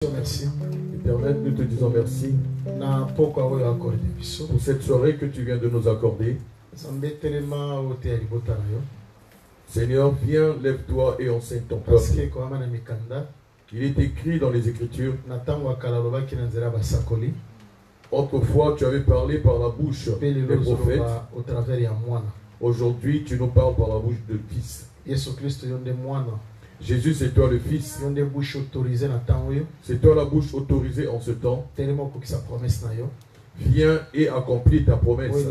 Merci. Éternel, nous te disons merci pour cette soirée que tu viens de nous accorder. Seigneur, viens, lève-toi et enseigne ton peuple. Il est écrit dans les Écritures. Autrefois, tu avais parlé par la bouche des prophètes. Aujourd'hui, tu nous parles par la bouche de Fils. Jésus, c'est toi le Fils. C'est toi la bouche autorisée en ce temps. Viens et accomplis ta promesse.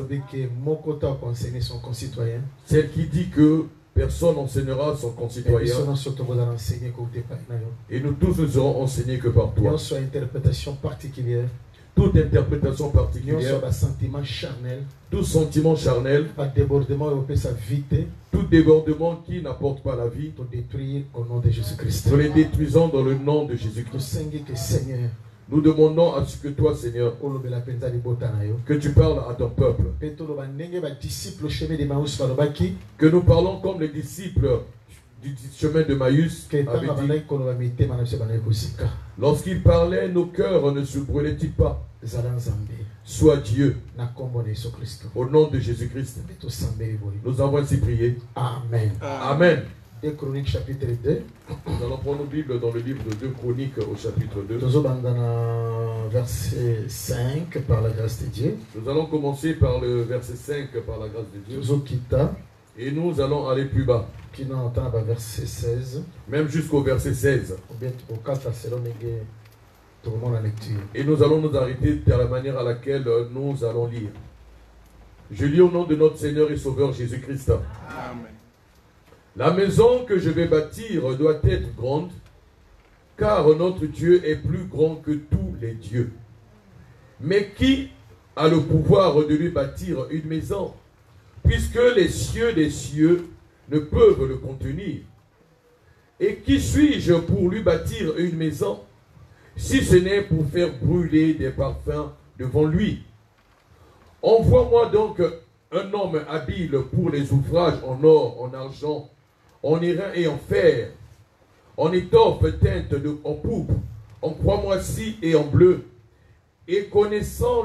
Celle qui dit que personne n'enseignera son concitoyen. Et nous tous ne serons enseignés que par toi. Toute interprétation particulière, tout sentiment charnel, tout débordement qui n'apporte pas la vie, nous les détruisons dans le nom de Jésus-Christ. Nous demandons à ce que toi, Seigneur, que tu parles à ton peuple, que nous parlons comme les disciples du chemin de Maïs avaient dit. Lorsqu'ils parlaient, nos cœurs ne se brûlaient-ils pas? Sois Dieu. Au nom de Jésus-Christ, nous avons ainsi prié. Amen. Amen. 2 Chroniques chapitre 2. Nous allons prendre nos Bibles dans le livre de 2 Chroniques au chapitre 2. Verset 5 par la grâce de Dieu. Nous allons commencer par le verset 5 par la grâce de Dieu. Et nous allons aller plus bas. Verset 16. Même jusqu'au verset 16. Et nous allons nous arrêter de la manière à laquelle nous allons lire. Je lis au nom de notre Seigneur et Sauveur Jésus-Christ. Amen. La maison que je vais bâtir doit être grande, car notre Dieu est plus grand que tous les dieux. Mais qui a le pouvoir de lui bâtir une maison, puisque les cieux des cieux ne peuvent le contenir? Et qui suis-je pour lui bâtir une maison, si ce n'est pour faire brûler des parfums devant lui? Envoie-moi donc un homme habile pour les ouvrages en or, en argent, en airain et en fer, en étoffe teinte en pourpre, en croix moissie et en bleu, et connaissant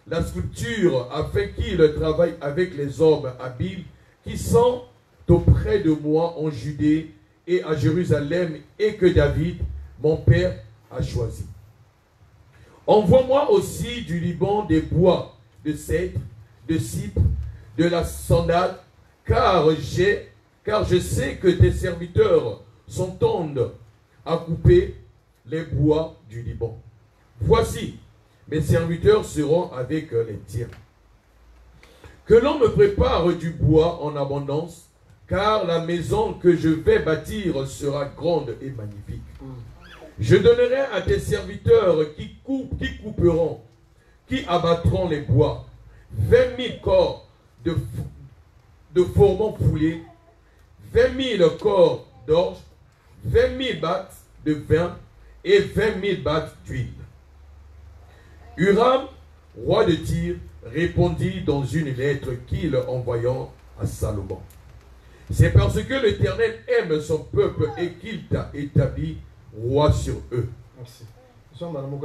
la sculpture, afin qu'il travaille avec les hommes habiles qui sont auprès de moi en Judée et à Jérusalem, et que David, mon père, a choisi. Envoie-moi aussi du Liban des bois de cèdre, de cypre, de la sandale, car je sais que tes serviteurs s'entendent à couper les bois du Liban. Voici, mes serviteurs seront avec les tiens. Que l'on me prépare du bois en abondance, car la maison que je vais bâtir sera grande et magnifique. Je donnerai à tes serviteurs qui couperont, qui abattront les bois, 20 000 corps de formants foulés, 20 000 corps d'orge, 20 000 battes de vin et 20 000 battes d'huile. Huram, roi de Tyr, répondit dans une lettre qu'il envoyant à Salomon. C'est parce que l'Éternel aime son peuple et qu'il t'a établi roi sur eux. Merci.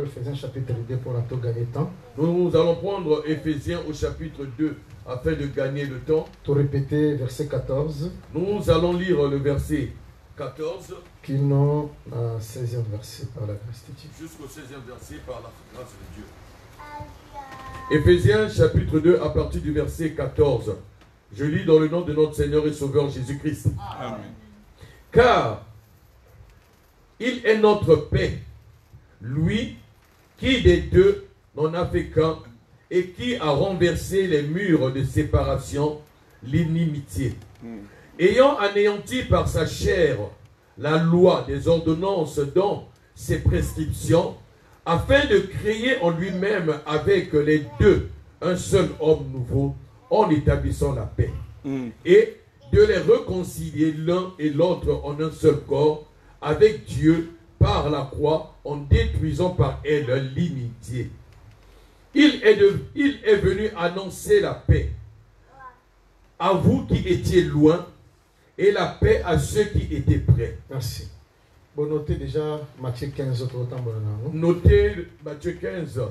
Éphésiens chapitre 2 pour gagner temps. Nous allons prendre Éphésiens au chapitre 2 afin de gagner le temps. Tout répéter verset 14. Nous allons lire le verset 14. Qui n'ont 16e verset par la grâce de Dieu. Jusqu'au 16e verset par la grâce de Dieu. Éphésiens chapitre 2 à partir du verset 14. Je lis dans le nom de notre Seigneur et Sauveur Jésus-Christ. Amen. Car il est notre paix, lui qui des deux n'en a fait qu'un et qui a renversé les murs de séparation, l'inimitié, ayant anéanti par sa chair la loi des ordonnances dans ses prescriptions, afin de créer en lui-même avec les deux un seul homme nouveau, en établissant la paix, et de les réconcilier l'un et l'autre en un seul corps, avec Dieu par la croix, en détruisant par elle l'inimitié. Il est venu annoncer la paix à vous qui étiez loin, et la paix à ceux qui étaient près. Merci. Bon, notez déjà Matthieu 15, Notez Matthieu 15,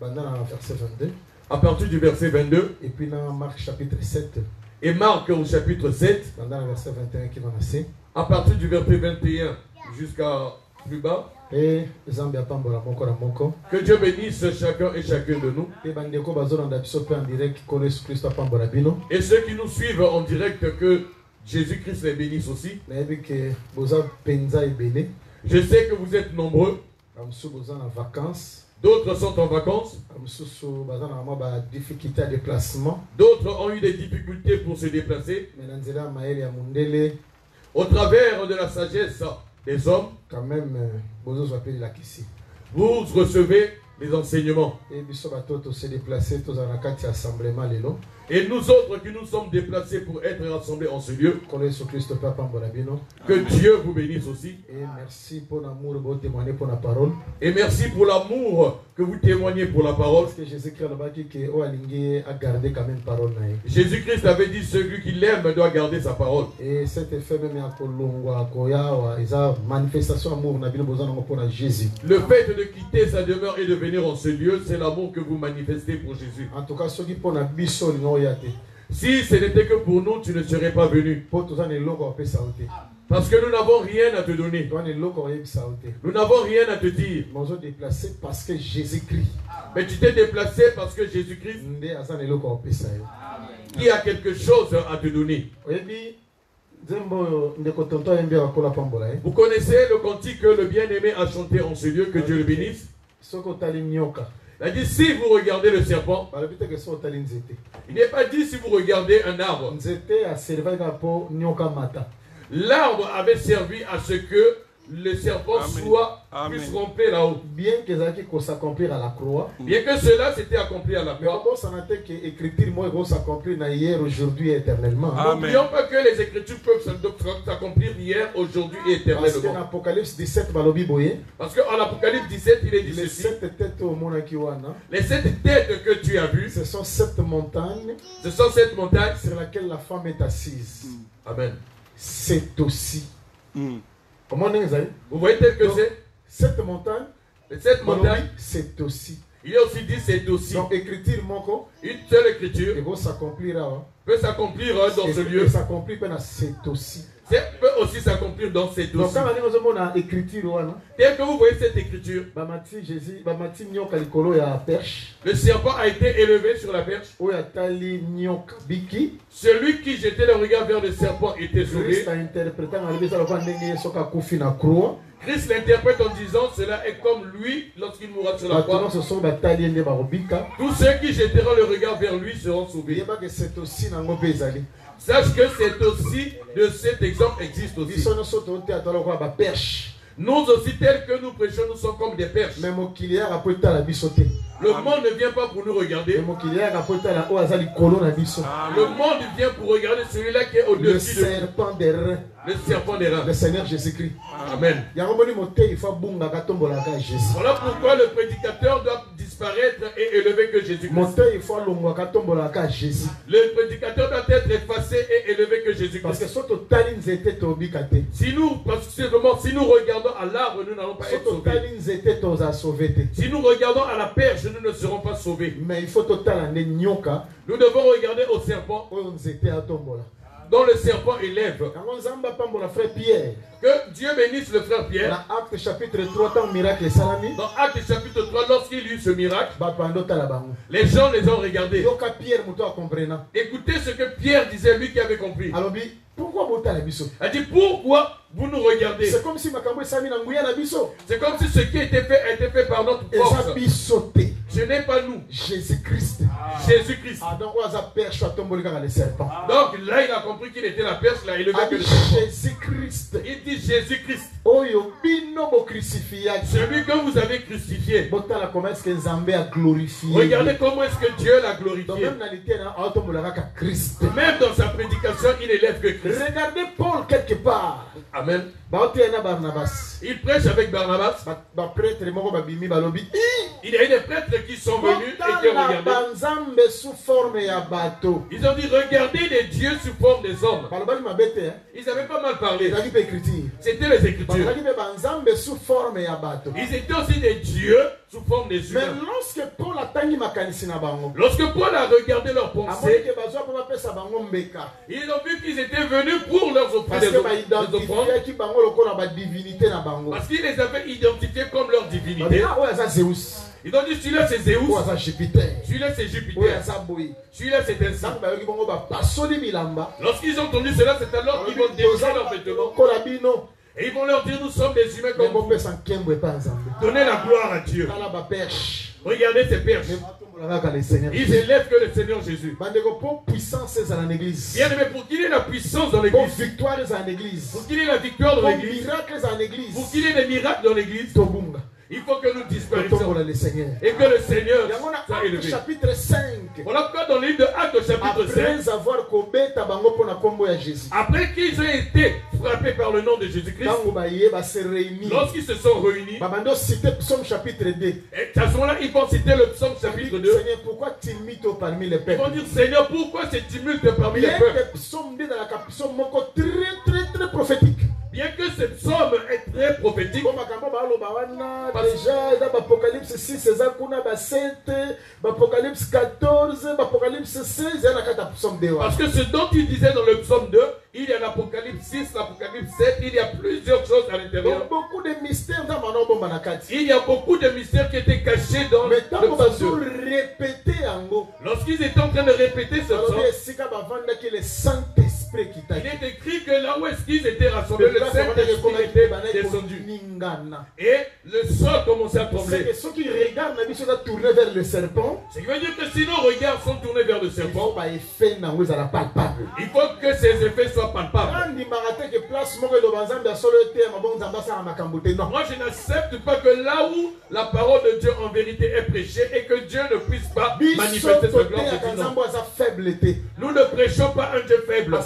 verset 22. à partir du verset 22. Et puis dans Marc chapitre 7, Et Marc au chapitre 7, dans le verset 21 qui va nasser. à partir du verset 21 jusqu'à plus bas. Et Zambia Pambola Moko na Moko. Que Dieu bénisse chacun et chacune de nous. Et Bandeko Bazolanda Bisope en direct qui connaissent Christ à Pambola Bino. Et ceux qui nous suivent en direct, que Jésus-Christ les bénisse aussi. Je sais que vous êtes nombreux. D'autres sont en vacances. D'autres ont eu des difficultés pour se déplacer. Au travers de la sagesse des hommes, quand même, vous recevez les enseignements. Et nous autres qui nous sommes déplacés pour être rassemblés en ce lieu, que Dieu vous bénisse aussi. Et merci pour l'amour que vous témoignez pour la parole. Et merci pour l'amour que vous témoignez pour la parole. Parce que Jésus-Christ a gardé quand même parole. Jésus-Christ avait dit celui qui l'aime doit garder sa parole. Et cet effet même manifestation d'amour pour Jésus. Le fait de quitter sa demeure et de venir en ce lieu, c'est l'amour que vous manifestez pour Jésus. En tout cas, ceux qui pour si ce n'était que pour nous, tu ne serais pas venu. Parce que nous n'avons rien à te donner. Nous n'avons rien à te dire. Parce que Jésus-Christ. Mais tu t'es déplacé parce que Jésus-Christ qui a quelque chose à te donner. Vous connaissez le cantique que le bien-aimé a chanté en ce lieu, que Dieu le bénisse. Il a dit si vous regardez le serpent, il n'est pas dit si vous regardez un arbre. L'arbre avait servi à ce que le serpent puisse romper là-haut. Bien que s'accomplir à la croix. Bien que cela s'était accompli à la croix. Aujourd'hui et éternellement. N'oublions pas que les écritures peuvent s'accomplir hier, aujourd'hui et éternellement. Parce qu'en Apocalypse 17, parce qu'en Apocalypse 17, il est dit les ceci. 7 têtes au monde Les 7 têtes que tu as vues, ce sont 7 montagnes. Ce sont 7 montagnes sur laquelle la femme est assise. Amen. C'est aussi. Comment vous voyez tel que c'est? 7 montagnes. Les 7 montagnes, c'est aussi. Il est aussi dit c'est aussi. Donc écriture une seule écriture peut s'accomplir dans ce lieu. C'est aussi. Peut aussi s'accomplir dans cette aussi. Donc quand écriture, dès que vous voyez cette écriture, le serpent a été élevé sur la perche. Celui qui jetait le regard vers le serpent était sauvé. Christ l'interprète en disant cela est comme lui lorsqu'il mourra sur la croix. Tous ceux qui jetteront le regard vers lui seront sauvés. Sache que c'est aussi de cet exemple existe aussi. Nous aussi, tels que nous prêchons, nous sommes comme des perches. Le monde ne vient pas pour nous regarder. Le monde vient pour regarder celui-là qui est au-dessus de nous. Le serpent des reins. Le Seigneur Jésus-Christ. Amen. Voilà pourquoi le prédicateur doit disparaître et élever que Jésus-Christ. Le prédicateur doit être effacé et élevé que Jésus-Christ. Parce que si nous regardons à l'arbre, nous n'allons pas être sauvés. Si nous regardons à la perche, nous ne serons pas sauvés. Mais il faut nous devons regarder au serpent dont le serpent élève. Que Dieu bénisse le frère Pierre. Dans Acte chapitre 3, dans Acte chapitre 3, lorsqu'il y eut ce miracle, les gens les ont regardés. Écoutez ce que Pierre disait, lui qui avait compris. Pourquoi vous a dit pourquoi vous nous regardez? C'est comme si ce qui était fait par notre force. Ce n'est pas nous. Jésus-Christ. Jésus-Christ. Donc là il a compris qu'il était la perche, là il le Jésus-Christ. Il dit Jésus-Christ. Celui que vous avez crucifié. Regardez comment est-ce que Dieu l'a glorifié. Même dans sa prédication, il élève que Christ. Regardez Paul quelque part. Amen. Il prêche avec Barnabas. Il y a eu des prêtres qui sont venus et qui ont regardé. Ils ont dit regardez les dieux sous forme des hommes. Ils avaient pas mal parlé. C'était les Écritures. Ils étaient aussi des dieux sous forme des humains. Mais lorsque Paul a regardé leurs pensées, ils ont vu qu'ils étaient venus pour leur offrir des offrandes. Parce qu'ils les avaient identifiés comme leur divinité. Ils ont dit celui-là c'est Zeus, celui-là c'est Jupiter, celui-là c'est ainsi. Lorsqu'ils ont entendu cela, c'est alors qu'ils vont déchirer leurs vêtements. Et ils vont leur dire nous sommes des humains comme vous. Donnez la gloire à Dieu. Regardez ces perches. Ils élèvent que le Seigneur Jésus. Bien aimé, pour qu'il ait la puissance dans l'église, pour qu'il ait la victoire dans l'église, pour qu'il ait des miracles dans l'église, il faut que nous disparaissions et que le Seigneur soit élevé. Chapitre 5. Voilà pourquoi dans le livre de Actes chapitre 5, après qu'ils aient été frappés par le nom de Jésus-Christ, lorsqu'ils se sont réunis, et à ce moment-là, ils vont citer le psaume chapitre 2. Seigneur, pourquoi tumulte parmi les peuples? Ils vont dire Seigneur, pourquoi c'est tumulte parmi les peuples? Très prophétique. Bien que ce psaume est très prophétique, déjà dans l'Apocalypse 6, c'est 7, l'Apocalypse 14, l'Apocalypse 16, parce que ce dont il disait dans le psaume 2, il y a l'Apocalypse 6, l'Apocalypse 7, il y a plusieurs choses à l'intérieur. Beaucoup de mystères dans il y a beaucoup de mystères qui étaient cachés dans le psaume 2. Lorsqu'ils étaient en train de répéter ce psaume, il est écrit que là où est-ce qu'ils étaient rassemblés, le Saint-Esprit était descendu. Et le sol commençait à trembler. Ceux qui regardent, tourner vers le serpent. Ce qui veut dire que si nos regards sont tournés vers le serpent, il faut que ces effets soient palpables. Moi, je n'accepte pas que là où la parole de Dieu en vérité est prêchée et que Dieu ne puisse pas manifester sa gloire de Dieu. Nous ne prêchons pas un Dieu faible.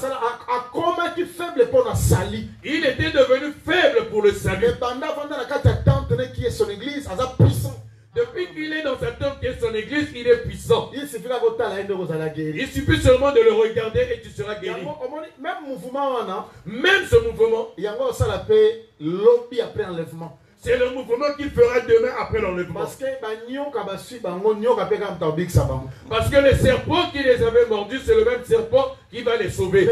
Il était devenu faible pour le salut. Depuis qu'il est dans sa tente qui est son église, il est puissant. Il suffit seulement de le regarder et tu seras guéri. Même ce mouvement, c'est le mouvement qu'il fera demain après l'enlèvement. Parce que le serpent qui les avait mordus, c'est le même serpent qui va les sauver.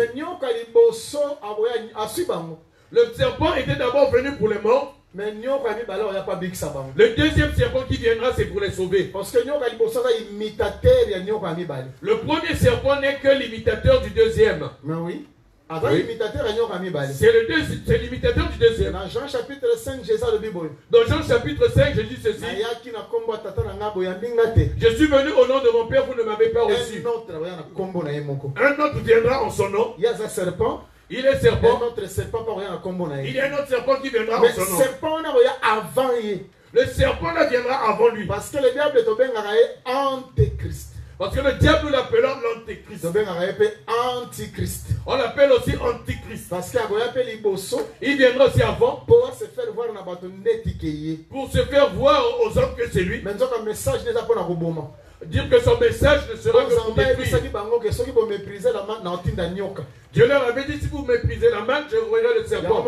Le serpent était d'abord venu pour les morts. Le deuxième serpent qui viendra, c'est pour les sauver. Le premier serpent n'est que l'imitateur du deuxième. Mais oui. Oui. C'est l'imitateur du deuxième. Dans Jean chapitre 5, Jésus le Bible. Dans Jean chapitre 5, Jésus ceci. Je suis venu au nom de mon Père, vous ne m'avez pas reçu. Un autre viendra en son nom. Il y a un serpent. Il est serpent. Il y a un autre serpent qui viendra en son nom. Le serpent là viendra avant lui. Parce que le diable est antéchrist. Parce que le diable nous l'appelons l'antéchrist. On l'appelle aussi antichrist. Parce qu'il viendra aussi avant. Pour se faire voir aux hommes que c'est lui. Dire que son message ne sera que pour détruire. Dieu leur avait dit si vous méprisez la main, je enverrai le serpent.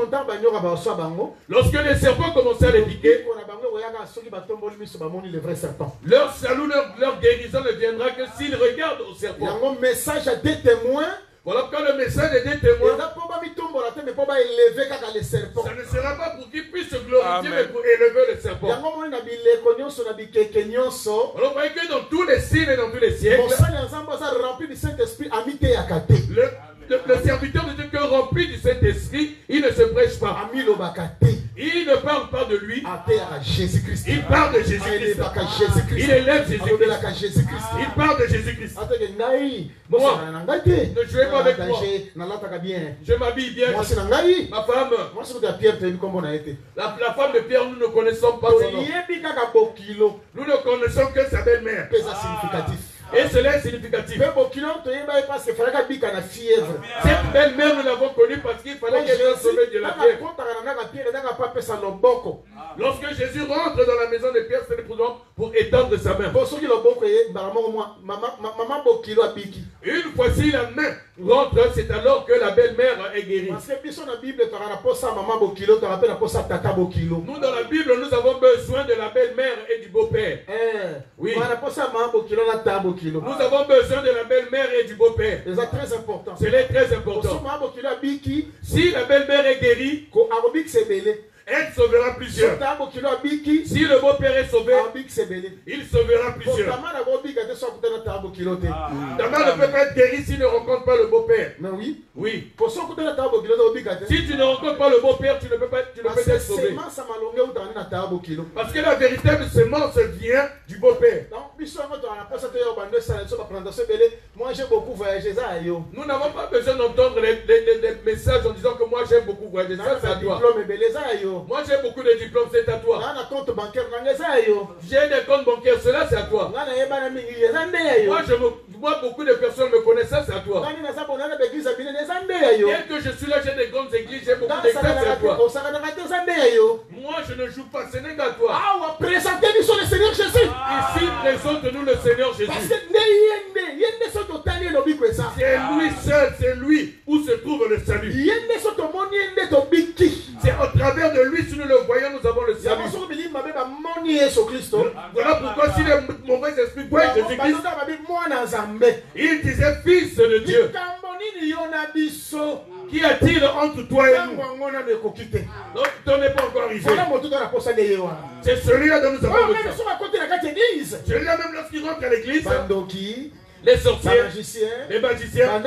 Lorsque les serpents commençaient à les piquer, leur salut, leur guérison ne viendra que s'ils regardent au serpent. Voilà pourquoi le message est des témoins. Ça ne sera pas pour qu'ils puissent se glorifier, mais pour élever le serpent. Alors vous voyez que dans tous les signes et dans tous les siècles, le serviteur de Dieu qui est rempli du Saint-Esprit, il ne se prêche pas. Il ne parle pas de lui. Il parle de Jésus-Christ. Il élève Jésus-Christ. Il parle de Jésus-Christ. Moi, ne jouez pas avec moi. Je m'habille bien. Ma femme. La femme de Pierre, nous ne connaissons pas son nom. Nous ne connaissons que sa belle-mère. Et cela est significatif. Mais bokilo toyeba parce que fallait bika na fièvre. Cette belle-mère, nous l'avons connue parce qu'il fallait qu'elle soit sauvée de la fièvre. Lorsque Jésus rentre dans la maison de Pierre, c'est pour étendre sa main. Une fois si la main rentre, c'est alors que la belle-mère est guérie. Nous, dans la Bible, nous avons besoin de la belle-mère et du beau-père. Oui. Nous avons besoin de la belle-mère et du beau-père. C'est très important. C'est très important. Si la belle-mère est guérie, elle sauvera plusieurs. Si le beau-père est sauvé, il sauvera plusieurs. Ta mère ne peut pas être guérie s'il ne rencontre pas le beau-père. Oui. Oui. Si tu ne rencontres pas le beau-père, tu ne peux pas être sauvé. Parce que la véritable semence vient du beau-père. Moi j'ai beaucoup voyagé. Nous n'avons pas besoin d'entendre les messages en disant que moi j'aime beaucoup voyager. Ça, c'est à toi. Moi j'ai beaucoup de diplômes, c'est à toi. J'ai des comptes bancaires, cela c'est à toi. Moi beaucoup de personnes me connaissent, ça c'est à toi. Bien que je suis là, j'ai des grandes églises, j'ai beaucoup d'églises, c'est à toi. Moi je ne joue pas, ce n'est qu'à toi. Présentez-nous le Seigneur Jésus. Ici, présente-nous le Seigneur Jésus. C'est lui seul, c'est lui où se trouve le salut. C'est au travers de lui, si nous le voyons, nous avons le salut. Voilà pourquoi si les mauvais esprits voient Jésus-Christ, il disait fils de Dieu. Qu'y a-t-il entre toi et nous? Donc, ton n'est pas encore arrivé. C'est celui-là dont nous avons besoin. Celui-là même lorsqu'il rentre à l'église, les sorciers, les magiciens,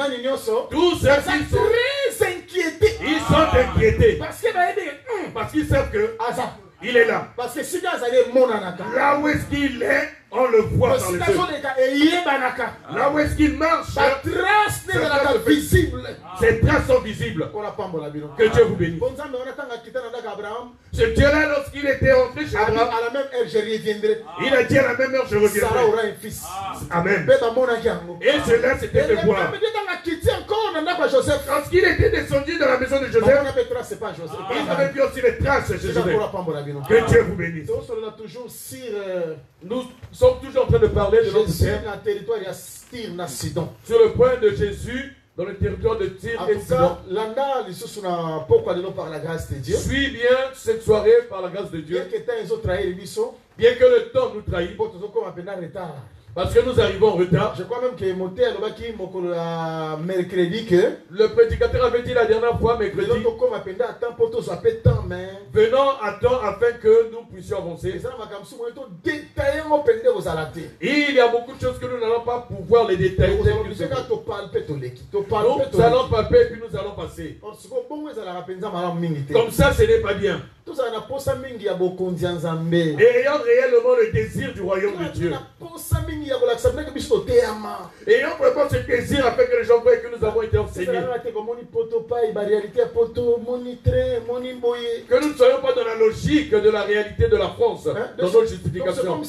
tous ceux qui sont très inquiétés. Ils sont inquiétés. Parce qu'ils savent que il est là. Là où est-ce qu'il est, on le voit dans les yeux. Là où est-ce qu'il marche, ces traces sont visibles. Que Dieu vous bénisse. Ce Dieu-là, lorsqu'il était entré chez Abraham, il a dit à la même heure, je reviendrai. Sarah aura un fils. Amen. Et cela, c'était de voir. Lorsqu'il était descendu dans la maison de Joseph, il avait vu aussi les traces de Joseph. Que Dieu vous bénisse. Nous sommes toujours en train de parler de notre Père. Sur le point de Jésus dans le territoire de Tyr et Sidon. Suis bien cette soirée par la grâce de Dieu. Bien que le temps nous trahisse. Parce que nous arrivons en retard. Je crois même que le prédicateur avait dit la dernière fois, mercredi, venons à temps afin que nous puissions avancer. Il y a beaucoup de choses que nous n'allons pas pouvoir les détailler. Nous allons palper et puis nous allons passer. Comme ça, ce n'est pas bien. Et ayant réellement le désir du royaume de Dieu. Ayant vraiment ce désir afin que les gens voient que nous avons été enseignés. Que nous ne soyons pas dans la logique de la réalité de la France, dans notre justification.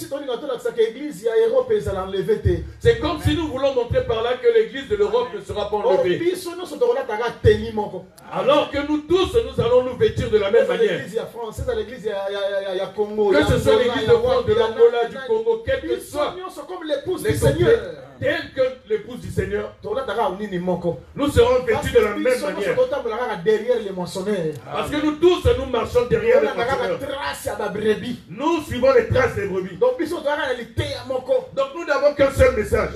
C'est comme si nous voulons montrer par là que l'église de l'Europe ne sera pas enlevée. Alors que nous tous, nous allons nous vêtir de la même manière. Que ce soit l'église de France, de l'Angola, du Congo, quel que soit l'épouse du Seigneur. Tel que l'épouse du Seigneur, nous serons vêtus de la même manière. Parce que nous tous, nous marchons derrière les mensonges. Nous suivons les traces des brebis. Donc nous n'avons qu'un seul message.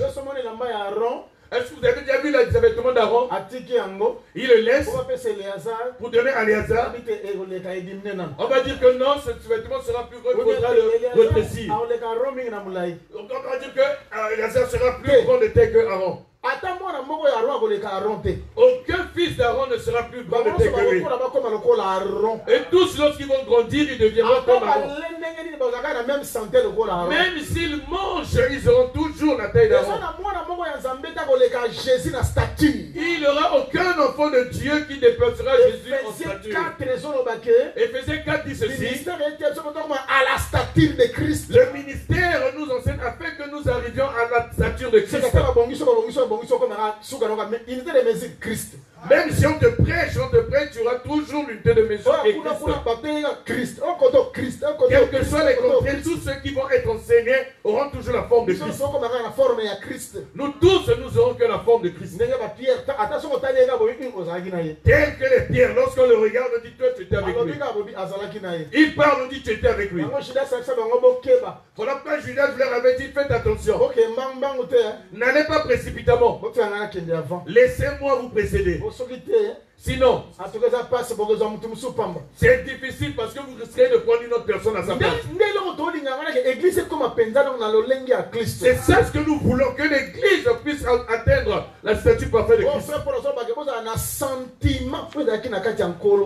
Est-ce que vous avez déjà vu les vêtements d'Aaron? Il le laisse pour donner à Léazar. On va dire que non, ce vêtement sera plus gros, il faudra le rétrécir. On va dire que Léazar sera plus grand de taille que Aaron. Aucun fils d'Aaron ne sera plus grand de taille que lui. Et tous, lorsqu'ils vont grandir, ils deviendront comme Aaron. Même s'ils mangent, ils auront toujours la taille d'Aaron. Il n'y aura aucun enfant de Dieu qui dépassera Jésus en stature. Éphésiens 4 dit ceci. Le ministère nous enseigne afin que nous arrivions à la stature de Christ. Même si on te prêche, tu auras toujours l'unité de mesure et Christ. Quels que soient les contrées, tous ceux qui vont être enseignés auront toujours la forme de Christ. Nous tous, nous aurons que la forme de Christ. Tel que les pierres, lorsqu'on le regarde, on dit toi tu étais avec lui. Il parle, on dit tu étais avec lui. Voilà pourquoi Judas leur avait dit faites attention. N'allez pas précipitamment. Laissez-moi vous précéder. Sinon, c'est difficile parce que vous risquez de prendre une autre personne à sa place. C'est ça ce que nous voulons, que l'église puisse atteindre la statue parfaite de Christ.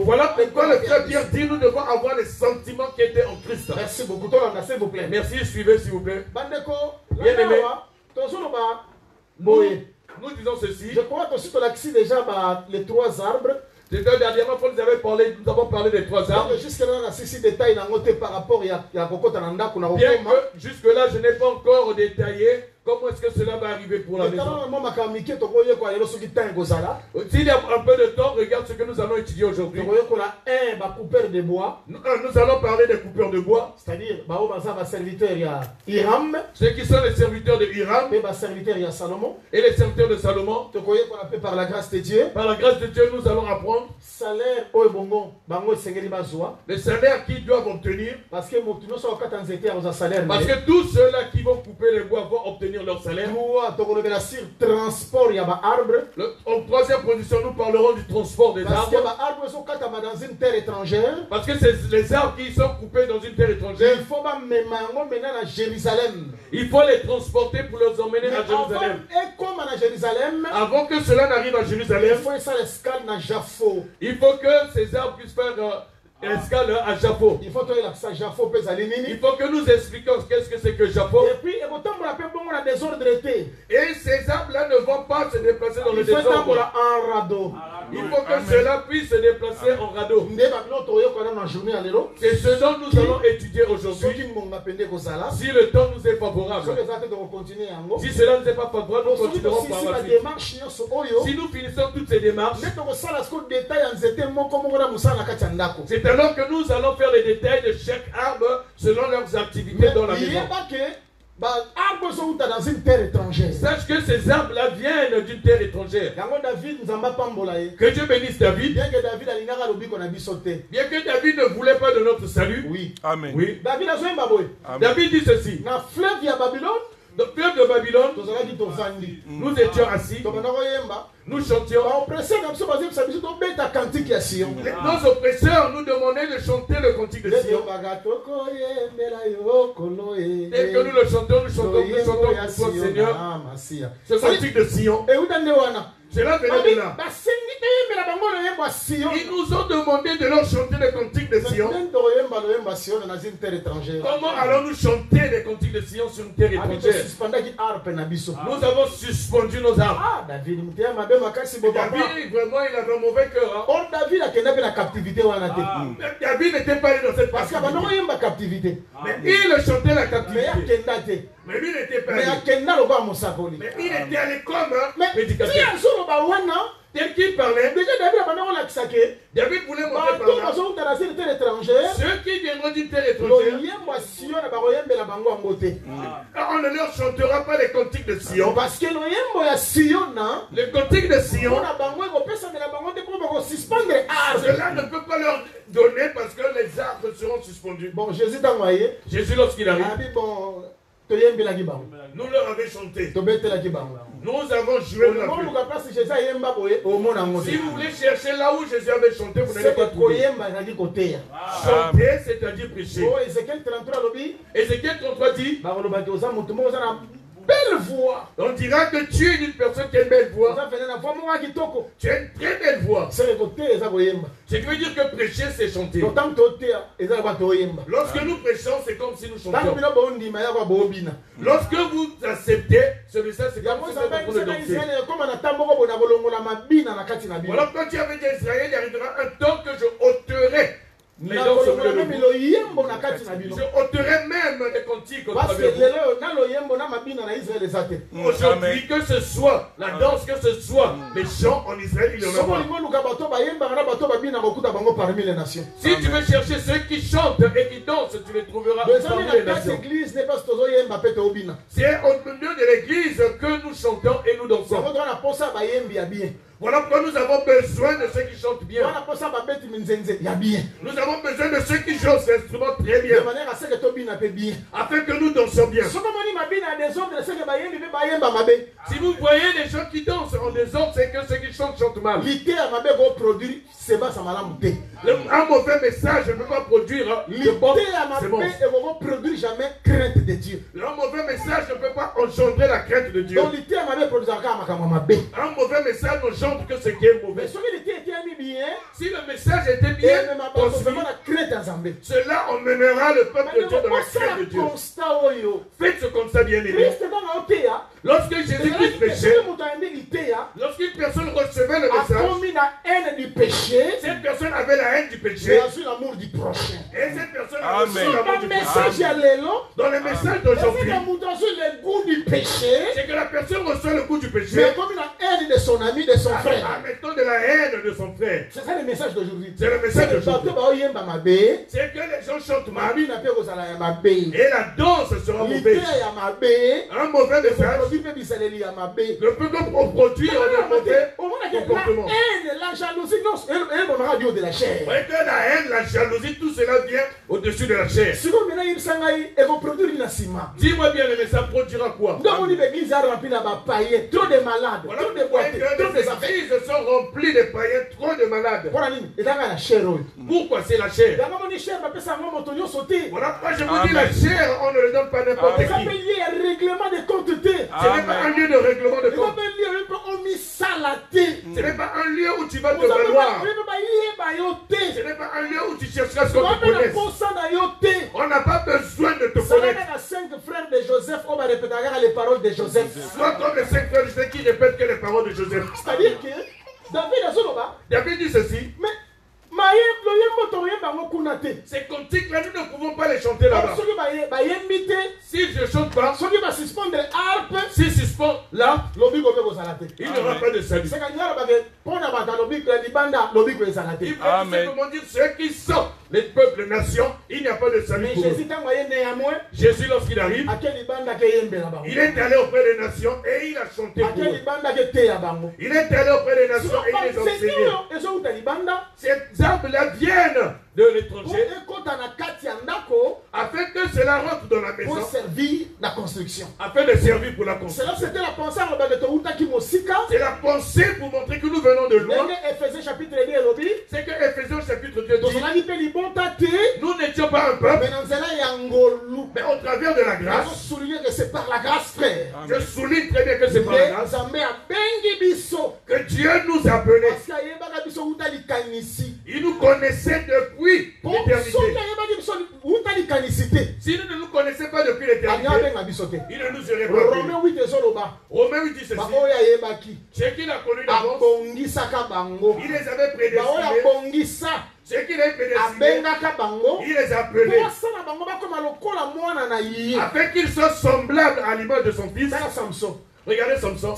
Voilà pourquoi le frère Pierre dit nous devons avoir les sentiments qui étaient en Christ. Merci beaucoup. S'il vous plaît. Merci, suivez s'il vous plaît. Bien aimé. Nous disons ceci. Je crois que si tu l'as déjà les 3 arbres. Dernièrement, nous avons parlé des 3 arbres. Bien que jusque-là, je n'ai pas encore détaillé comment est-ce que cela va arriver pour la maison. S'il y a un peu de temps, regarde ce que nous allons étudier aujourd'hui. Nous allons parler des coupeurs de bois. C'est-à-dire, ceux qui sont les serviteurs de Hiram et les serviteurs de Salomon. Par la grâce de Dieu. Par la grâce de Dieu, nous allons apprendre les salaires qu'ils doivent obtenir. Parce que tous ceux-là qui vont couper les bois vont obtenir leur salaire. En troisième position, nous parlerons du transport des arbres. Parce que c'est les arbres qui sont coupés dans une terre étrangère. Il faut les transporter pour les emmener à Jérusalem. Avant que cela n'arrive à Jérusalem, il faut que ces arbres puissent faire escale à Jaffo. Il faut que nous expliquions qu'est-ce que c'est que Jaffo. Et ces arbres-là ne vont pas se déplacer dans le désordre. Il faut que cela puisse se déplacer en radeau. C'est ce dont nous allons étudier aujourd'hui. Si le temps nous est favorable. Si cela nous est pas favorable, nous continuerons par la suite. Si nous finissons toutes ces démarches, c'est alors que nous allons faire les détails de chaque arbre selon leurs activités dans la maison. Sache que ces arbres-là viennent d'une terre étrangère. Que Dieu bénisse David. Bien que David ne voulait pas de notre salut. Oui. Amen. Oui. Amen. David dit ceci. Dans le fleuve de Babylone, nous étions assis. Nous chantions. Nos oppresseurs nous demandaient de chanter le cantique de Sion. Dès que nous le chantons, nous chantons pour toi, Seigneur. Ce cantique de Sion. Cela venait de là. Ils nous ont demandé de leur chanter le cantique de Sion. Comment allons-nous chanter les cantiques de Sion sur une terre étrangère? Nous avons suspendu nos armes. David, vraiment, il avait un mauvais cœur. David n'était pas allé dans cette captivité. Mais il chantait la captivité. Mais lui n'était pas allé. Mais il était allé comme médicateur. Tel qu'il parlait, David voulait montrer par là. Ceux qui viendront d'une terre étrangère, on ne leur chantera pas les cantiques de Sion. Parce que le cantique de Sion, cela ne peut pas leur donner parce que les arbres seront suspendus. Bon, Jésus lorsqu'il arrive, nous leur avons chanté. Nous avons joué la pluie. Si vous voulez chercher là où Jésus avait chanté, vous n'allez pas trouver. Chanter, c'est-à-dire prêcher. Ézéchiel 33 dit, belle voix. On dira que tu es une personne qui a une belle voix. Tu as une très belle voix. Ce qui veut dire que prêcher, c'est chanter. Lorsque nous prêchons, c'est comme si nous chantions. Lorsque vous acceptez ce message, c'est comme si vous êtes en train de danser. Voilà quand tu avais dit à Israël, il arrivera un temps que je ôterai. Je ôterai même des cantiques au travers de vous. Aujourd'hui, que ce soit la danse, que ce soit les chants en Israël, il y en a pas. Si tu veux chercher ceux qui chantent et qui dansent, tu les trouveras parmi les nations. C'est au milieu de l'église que nous chantons et nous dansons. Voilà pourquoi nous avons besoin de ceux qui chantent bien. Nous avons besoin de ceux qui jouent ces instruments très bien. Afin que nous dansions bien. Si vous voyez les gens qui dansent en désordre, c'est que ceux qui chantent mal. Un mauvais message ne peut pas produire de bon semence. Un mauvais message ne peut pas engendrer la crainte de Dieu. Un mauvais message n'engendre que ce qui est mauvais. Si le message était bien construit, cela emmènera le peuple de Dieu dans la crainte de Dieu. Faites ce constat bien aimé. Lorsque Jésus-Christ péchait, lorsqu'une personne recevait le message, cette personne avait la haine du péché. Et cette personne a reçu l'amour du péché. Dans le message d'aujourd'hui, c'est que la personne reçoit le goût du péché. En mettant de la haine de son frère. C'est ça le message d'aujourd'hui. C'est le message d'aujourd'hui. C'est que les gens chantent mal. Et la danse sera mauvaise. Un mauvais message ne peut que produire un mauvais comportement. La jalousie, non, de la chair. Voyez que la haine, la jalousie, tout cela vient au-dessus de la chair. Dis-moi bien, mais ça produira quoi? Trop de malades, voilà, trop de boîtes, trop de affaires. Les églises sont remplies de païens, trop de malades. Pourquoi c'est la chair? Voilà pourquoi je vous dis la chair, on ne le donne pas n'importe qui. Ce n'est pas un lieu de règlement de compte. Ce n'est pas un lieu où tu vas te valoir. Ce n'est pas un lieu où tu chercheras ce qu'on te connaisse. On n'a pas besoin de te connaître. Soit comme les 5 frères de Joseph qui répètent que les paroles de Joseph. C'est-à-dire que David dit ceci. Ces cantiques-là, nous ne pouvons pas les chanter là-bas. Si je ne chante pas, si suspend l'harpe, il n'y aura pas de salut. Il faut comment dire ceux qui sont les peuples, les nations, il n'y a pas de salut pour eux. Jésus, lorsqu'il arrive, il est allé auprès des nations et il a chanté pour eux. Il est allé auprès des nations et il les a enseignés. Ces arbres-là viennent de l'étranger afin que cela rentre dans la maison pour servir la construction. Afin de servir pour la construction. C'était la pensée c'est la pensée pour montrer que nous venons de loin. C'est que Ephésiens chapitre 2 dit nous n'étions pas un peuple, mais au travers de la grâce. C'est par la grâce, frère. Je souligne très bien que c'est par la grâce que Dieu nous a appelés. Il nous connaissait depuis l'éternité. Si nous ne nous connaissions pas depuis l'éternité, il ne nous aurait pas appelés. Romains 8 dit ceci. Ceux qui l'ont connu d'avance, il les avait prédestinés. Ceux qui les prédestinés, il les a appelés. Afin qu'ils soient semblables à l'image de son fils. Regardez Samson.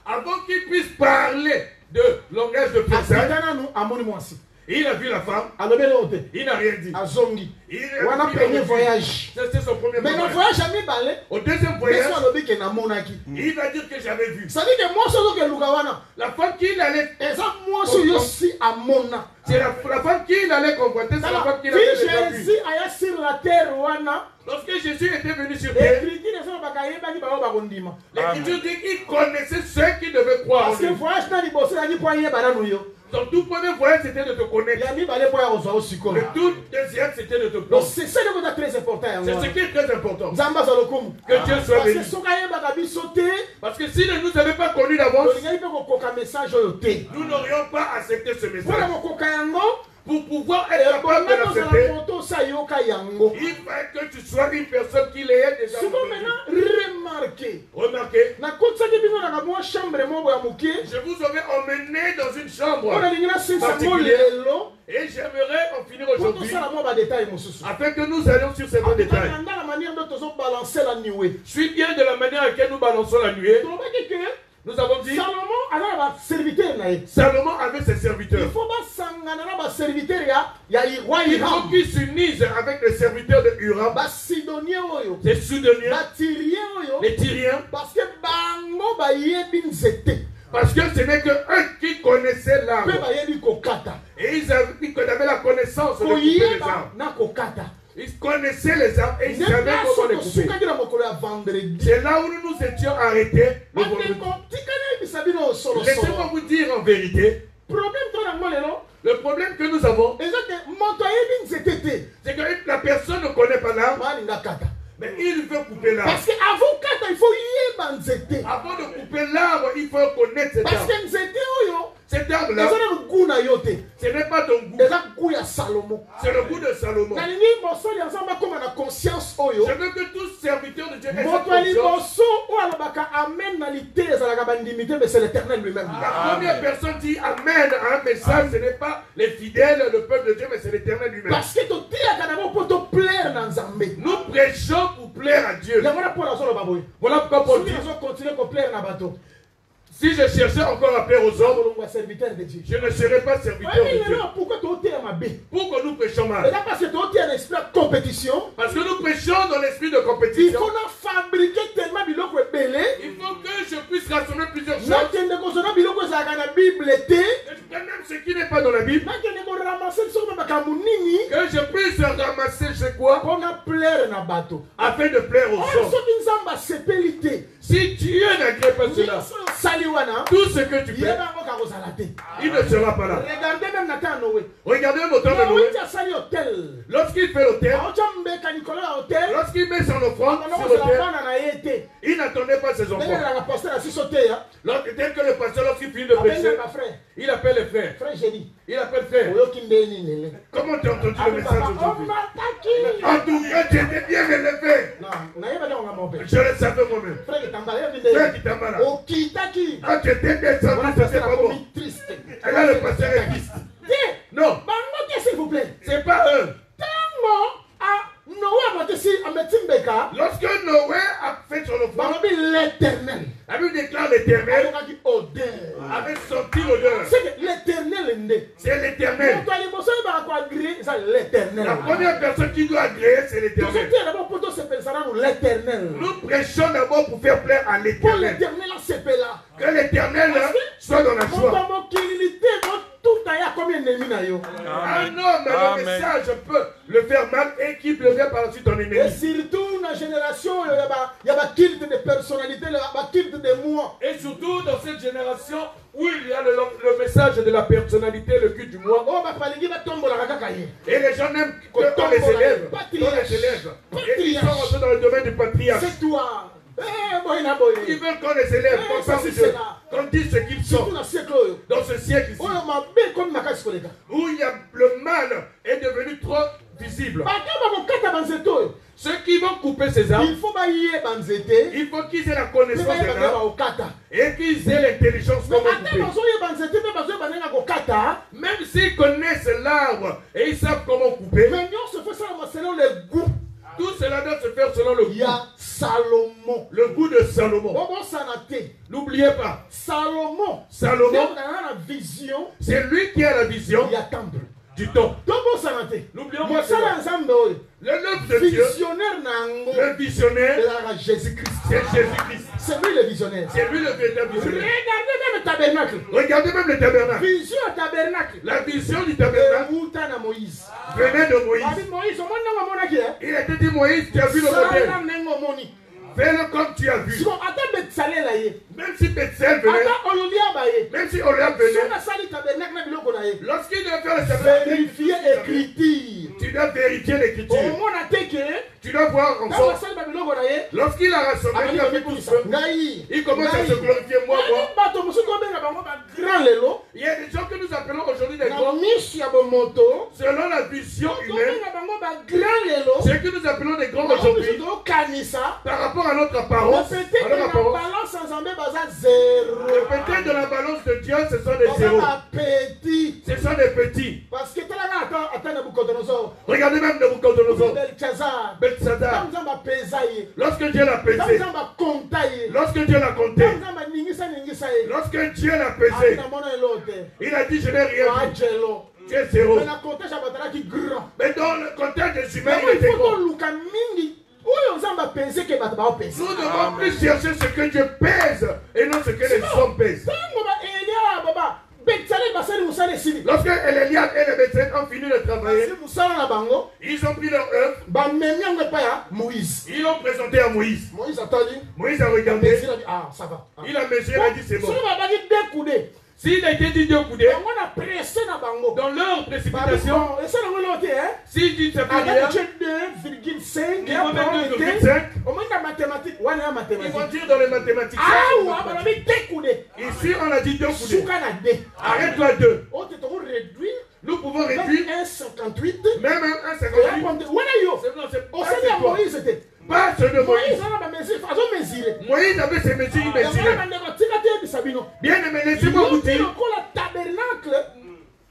Avant qu'il puisse parler de langage de fiançailles, il a vu la femme. Il n'a rien dit. C'était son premier voyage. Au deuxième voyage, il va dire que j'avais vu. La femme qu'il allait. C'est la femme qu'il allait convoiter. C'est la femme qu'il avait déjà vue. Lorsque Jésus était venu sur terre, l'Écriture dit qu'il connaissait ceux qui devaient croire en lui. Son tout premier voyage, c'était de te connaître. Le tout deuxième, c'était de te prendre. C'est ce qui est très important. Que Dieu soit béni. Parce que s'il ne nous avait pas connus d'avance, nous n'aurions pas accepté ce message. Pour pouvoir être capable de l'accepter, il faut que tu sois une personne qui l'ait déjà. remarqué. Remarquez, Na kotsaki bino na kamwa chambre moko ya moke. je vous avais emmené dans une chambre On a lingina sensa particulière molelo. et j'aimerais en finir Pour aujourd'hui tout ça, la mort va détail mosusu. afin que nous allions sur ces bons détails. Dans la manière dont ils ont balancé la nuée. Je suis bien de la manière à laquelle nous balançons la nuée. Tu vois que Nous avons dit, Salomon a un serviteur. Salomon avait ses Il serviteurs. faut pas s'engager dans serviteur. Il y a roi Il faut Hiram. qu'ils s'unissent avec les serviteurs de Huram, Ba Sidonien oyo. les Soudoniens, Ba Tyrien oyo. les Tyriens, Parce que bango ba yebi nzete. parce que ce n'est que eux qui connaissaient Pe l'arbre. ba yebi kokata. Et ils avaient la connaissance de couper les Koyeba arbres. na kokata. Ils connaissaient les arbres et ils savaient comment les couper. Sukaki na mokolo ya vendredi. C'est là où nous nous étions arrêtés le vendredi. Bandeko tikana bisabino solo Laissez-moi solo. vous dire en vérité, Problème to na ngolelo. le problème que nous avons, Ezate moto yebi nzete te. c'est que la personne ne connaît pas l'arbre, Mani na kata. mais il veut couper l'arbre. Parce que avant kata il faut yeba nzete. Avant de couper l'arbre, il faut connaître cet Parce arbre. que nzete oyo. Cet arbre-là, Ezana mukuna yote. ce n'est pas ton goût, Eza goût ya Salomon. c'est le goût de Salomon. Na lingi bosoli ensemble comme na conscience oyo. Je veux que tous serviteurs de Dieu aient cette Moto ali conscience. boso o alobaka amen na lité ezalaka bandimité mais c'est l'Éternel lui-même. La première personne dit Amen à un message, ce n'est pas les fidèles, le peuple de Dieu, mais c'est l'Éternel lui-même. Parce que totiaka d'abord pour te plaire dans Nzambe. Nous prêchons pour plaire à Dieu. Yango pour la zolo baboy. Voilà pourquoi Paul dit, Si ils ont continué pour plaire na bateau. si je cherchais encore à plaire aux hommes, On va serviteur de Dieu. je ne serais pas serviteur de Dieu. Pourquoi tu as ma bé? Pourquoi nous prêchons Et mal? là parce que tu as un esprit de compétition. Parce que nous prêchons dans l'esprit de Il compétition. faut fabriquer tellement biloko belé. Il faut que je puisse rassembler plusieurs choses. Nakende kozona biloko ezalaka na Bible te. Que je prenne même ce qui n'est pas dans la Bible. Nakende ko ramasser biso makambo nini. Que je puisse ramasser chez quoi Pona plaire na bato. afin de plaire aux Oh, hommes. soki nzamba sepeli te. Si Dieu n'agrée pas cela, Sali wana. tout ce que tu fais, Yeba ngo kakozala te. il ne sera pas là. Regardez même Nathan Noé. Regardez même au temps de Noé. Noé a sali hôtel. Lorsqu'il fait l'autel, Aocha mbeka Nicolas à hôtel. lorsqu'il met son offrande Pendant sur que la l'autel, bana na yete. il n'attendait pas ses Ndenge enfants. na pasteur na siso te ya. Tel que le pasteur, lorsqu'il finit de Abenga prêcher, ma frère. il appelle les frères. Frère Génie. Il appelle frère. Oyoki ndeni lele. Comment tu as entendu le message aujourd'hui? Omataki. En tout cas, tu étais bien élevé. Non, na yeba nga mon père. Je le savais moi-même. Frère Kitambala ya Frère vinde. Kitambala. Okitaki. Quand tu étais descendu, Voilà c'était pasteur pas a bon. commis triste. Et là, le pasteur est triste. Non, Bango te s'il vous plaît. c'est pas eux. Tango a Noé a monté si a Metimbeka. Lorsque Noé a fait son offrande, Bango bi l'Éternel. la Bible déclare l'éternel Ayokaki odeur. avait senti l'odeur. C'est que l'Éternel est C'est l'éternel. Quand tu as les ça va quoi agréer, c'est l'Éternel. La première personne qui doit agréer, c'est Tu l'éternel. sais d'abord pour toi c'est pensé dans l'Éternel. Nous prêchons d'abord pour faire plaire à Pour l'éternel. l'Éternel c'est là. Que l'éternel soit dans la Mon joie. maman qui tout à combien d'ennemis na yo. Un homme, le message peut le faire mal et qui devient par la suite ton ennemi. Et surtout dans la génération, il y a un culte de personnalité, il y a un culte de moi. Et surtout dans cette génération où il y a le message de la personnalité, le culte du moi. Oh, bah, palingi va tomber la kakaye. Et les gens n'aiment qu'on les élève. Patriarche. On les élève. Et ils sont rentrés dans le domaine du patriarche. C'est toi. Eh, boy, na boy. Ils veulent qu'on les élève, qu'on ça, parle c'est de Dieu, cela. qu'on dise ce qu'ils sont. Surtout dans ce siècle. Oh, Dans ce siècle ici, ma belle comme ma casse collègue. où il y a le mal est devenu trop visible. Ceux qui vont couper ces arbres, Il faut bailler banzete. il faut qu'ils aient la connaissance des arbres et qu'ils aient l'intelligence Mais comment attends, couper. Même s'ils connaissent l'arbre et ils savent comment couper, mais nous se fait ça selon les goûts. tout cela doit se faire selon le Il y a goût. Salomon. Le goût de Salomon. Bon, ça n'a été. N'oubliez pas, Salomon. Salomon, Dans la vision, c'est lui qui a la vision il y a temple. du temps. Donc, bon, ça n'a été. N'oublions Mais pas ça, cela. l'ensemble, Le œuvre de Dieu, visionnaire nango. le visionnaire, C'est Jésus-Christ. c'est Jésus-Christ. C'est lui le visionnaire. C'est lui le véritable visionnaire. Regardez même le tabernacle. Regardez même le tabernacle. Vision au tabernacle. La vision du tabernacle Mouta Moïse. venait de Moïse. Moïse, au moins, non, mon aki. Il a été dit, Moïse, tu as vu le modèle. Ça, nengo moni. Fais-le comme tu as vu. Si on attend Betsalé là, Même si Bethsel venait, attends Ololia baye. même si Oléa Si venait, on a sali tabernacle na biloko na ye. lorsqu'il doit faire le tabernacle, Vérifier écriture. tu dois vérifier Au l'écriture. moins on a té que Tu dois voir dans la ensemble. salle ba biloko na ye. Lorsqu'il a rassemblé, il a fait tout ça. Ngai. Il commence à se glorifier, moi. Bato musu ko benga bango ba grand lelo. Il y a des gens que nous appelons aujourd'hui des na grands miso ya bomoto selon la vision humaine. tobenga bango bagrand lelo Ce que nous appelons des grands bango aujourd'hui biso tokanisa par rapport à notre mais apparence. peut-être À leur na apparence. balance ya nzambe baza zero Peut-être dans la balance de Dieu, ce sont des baza zéros. bapeti Ce sont des petits. parce que talaka ata Nabucodonosor Regardez même Nabucodonosor, Belshazzar Belshazzar. nzambe apeza ye Lorsque Dieu l'a pesé, nzambe akonta ye lorsque Dieu l'a compté, nzambe aningisa ye lorsque Dieu l'a pesé, namona elo te il a dit je n'ai rien vu. ajelo Tu es zéro. mais na comptage ya batalaki grand Mais dans le contexte des humains, yango il était ifo grand. toluka mingi oyo nzambe apese ke bato baopesa Nous devons plus chercher ce que Dieu pèse et non ce que les hommes pèsent. ntango baelia baba betsaleli basali mosala esili Lorsque Eliab et les médecins ont fini de travailler, basi mosala na bango ils ont pris leur œuvre, bamemi yango epai ya moïse ils l'ont présenté à Moïse. moïse atali Moïse a regardé, mesure abi ah ça va il a mesuré, il a dit c'est bon. soki babaki dekude S'il a été dit deux coudées, bango na presse na bango dans leur précipitation, esalango elo te s'il dit c'est plus rien, agatie 2,5 ils vont mettre 2,5, omoni na mathématique wana ya ils vont mathématique dire dans les mathématiques. awa balobi dekude Ici, on a dit deux coudées. suka na de Arrête-toi deux. oyo te toko réduire Nous pouvons réduire 1,58 même un 58. wana yo C'est non, c'est pas osali c'est ya toi. moïse te Pas ceux de moïse Moïse. wana bamesure azomesure Moïse avait ses mesures, il yango mesurait. na bandeko tika te yebisa bino Bien aimé, laissez-moi yo vous mpe dire, lokola tabernacle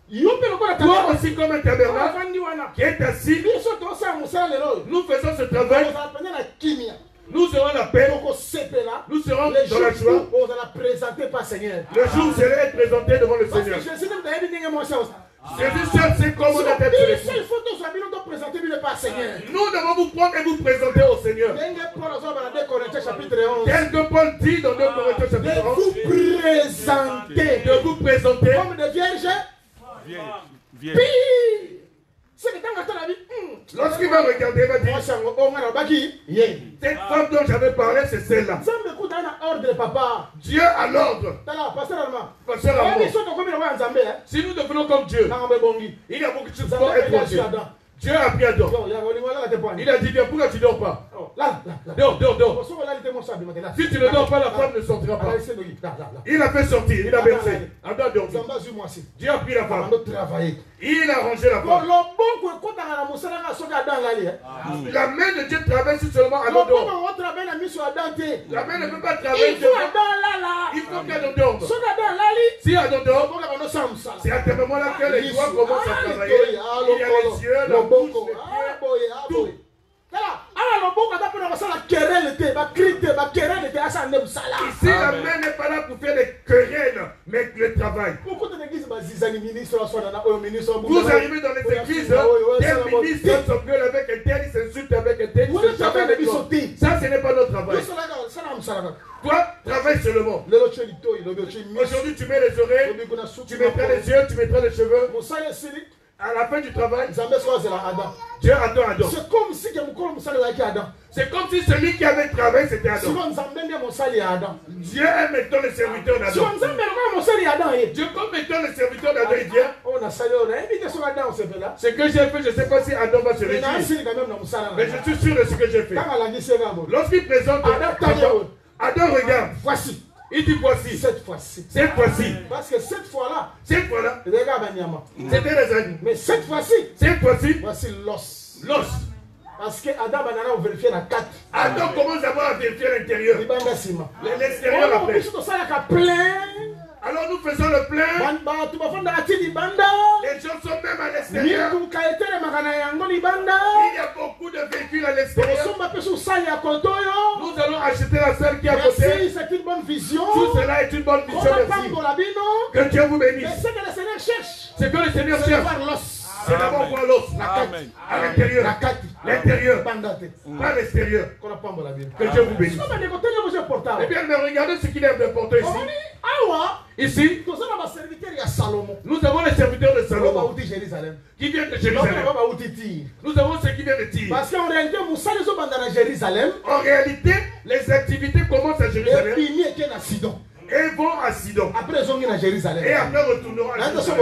yo mpe lokola toi tabernacle aussi comme un tabernacle avandi wana qui est assis, biso tosala mosala lelo oyo nous faisons ce travail, ozala pene na kimia nous aurons la paix, tokosepela nous serons le dans la jour joie. où ozala présenté par seigneur Le jour où vous allez être présenté devant le parce que Seigneur. jésus nde tayebi ndenge mwasi aosa Jésus seul sait comment on a été biso les il faut tozwa bino toprésente bino par seigneur Nous devons vous prendre et vous présenter au Seigneur. ndenge paul azoba na 2 Corinthiens chapitre 11 Tel que Paul dit dans 2 Corinthiens de chapitre 11, vous présenter de vous présenter comme des vierges Viens. pires. C'est que tant que tu as vu, lorsqu'il va regarder, il va dire, moi, on a baki, yeah. cette femme dont j'avais parlé, c'est celle-là. Ça me coûte un ordre, papa. Dieu a l'ordre. T'as là, pasteur allemand. Pasteur Ah, Ramon. mais soit comme il va en Zambie, hein. Si nous devenons comme Dieu, Dans un bongi. il y a beaucoup de choses Zambie, pour être il a Dieu. su Adam. Dieu a pris Adam. Donc, il y a un là, t'es pas. Il a dit, viens, pourquoi tu ne dors pas? Oh, là, là, là. Dors, dors, dors. Bonsoir, là, il était mon sable, maintenant. Si tu ne dors pas, la femme ne sortira Ah, pas. laissez-le, là, là, là. Il a fait sortir, il a versé. Adam a dormi. Zamba, suis moi aussi. Dieu a pris la femme. Avant de travailler. Il a rangé la Bon, femme. le bon coup, écoute, dans la moussala, là, sur Adam, là, hein. La main de Dieu traverse seulement Le Adam bon, dort. on travaille, la mise sur Adam, t'es. La main ne peut pas travailler Il faut devant. Adam, là, là. Il faut qu'Adam dorme. Sur Adam, là, lui. Si Adam dort, Bon, là, on a ça, ça. c'est à ce moment-là que les doigts commencent à travailler. Il y a les yeux, la bouche, les pieds. Tout. Ici, la main n'est pas là pour faire des querelles, mais le travail. Vous arrivez dans les églises, tel ministre s'engueule avec un tel, il s'insulte avec un tel, il se jamais avec l'autre. Ça, ce n'est pas notre travail. Toi, travaille seulement. Aujourd'hui, tu mets les oreilles, tu mettras les yeux, tu mettras les cheveux. À la fin du travail, Dieu attend Adam. C'est comme si Adam. C'est comme si celui qui avait travaillé, c'était Adam. Dieu est maintenant le serviteur d'Adam. Dieu, comme étant le serviteur d'Adam, il vient. Ce que j'ai fait, je ne sais pas si Adam va se réjouir. Mais je suis sûr de ce que j'ai fait. Lorsqu'il présente Adam regarde. Voici. Il dit voici. Cette fois-ci. Cette fois-ci. Parce que cette fois-là, Cette fois-là, regarde Banyama. c'était les animaux. Mais cette fois-ci, Cette fois-ci, voici l'os. l'os. Parce que Adam Banana a vérifié la 4. Adam commence à voir à vérifier l'intérieur. L'extérieur après. Alors nous faisons le plein. Les gens sont même à l'extérieur. Il y a beaucoup de véhicules à l'extérieur. Nous allons acheter la salle qui est à côté. C'est une bonne vision. Tout cela est une bonne vision. Merci. Que Dieu vous bénisse. Mais ce que le Seigneur cherche, C'est que le Seigneur c'est de cherche. voir l'os. C'est d'abord voir l'os. Amen. À l'intérieur. L'intérieur. Pas l'extérieur. Que Dieu vous bénisse. Eh bien, mais regardez ce qu'il est important ici. Ici, nous avons les serviteurs de Salomon qui viennent de Jérusalem. Nous avons ceux qui viennent de Tyr. Parce qu'en réalité, Jérusalem. En réalité, les activités commencent à Jérusalem. et vont à Sidon. Après ils ont mis à Jérusalem. Et après retourneront à Jérusalem.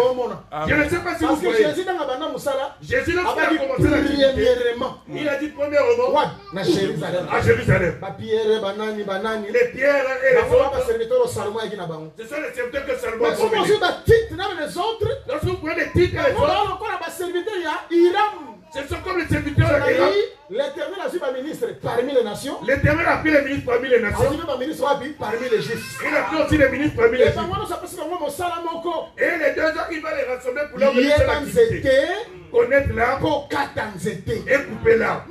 Je ne sais pas si vous Parce que voyez. Jésus dans la bande Moussala, Jésus lorsqu'il a a dit commencé l'activité, premièrement, il a dit premièrement à Jérusalem. à Jérusalem. Pierre, banani, banani. Les pierres et les autres, serviteurs au Salomon qui n'a pas. ce sont les serviteurs que Salomon Mais a si vous convenus. avez des titres dans les autres, Lorsque vous prenez les titres et les autres, encore un serviteur, il y a Hiram. ce sont comme les serviteurs de Hiram. L'Éternel a su un ministre parmi les nations. L'Éternel a pris les ministres parmi les A nations. su un ministre parmi les Juifs. Il a pris aussi les ministres parmi les Et Juifs. Et les 2 ans, il va les rassembler pour leur donner Hier, l'activité. c'était Connaître l'arbre pour 4 ans. C'était. et couper l'arbre.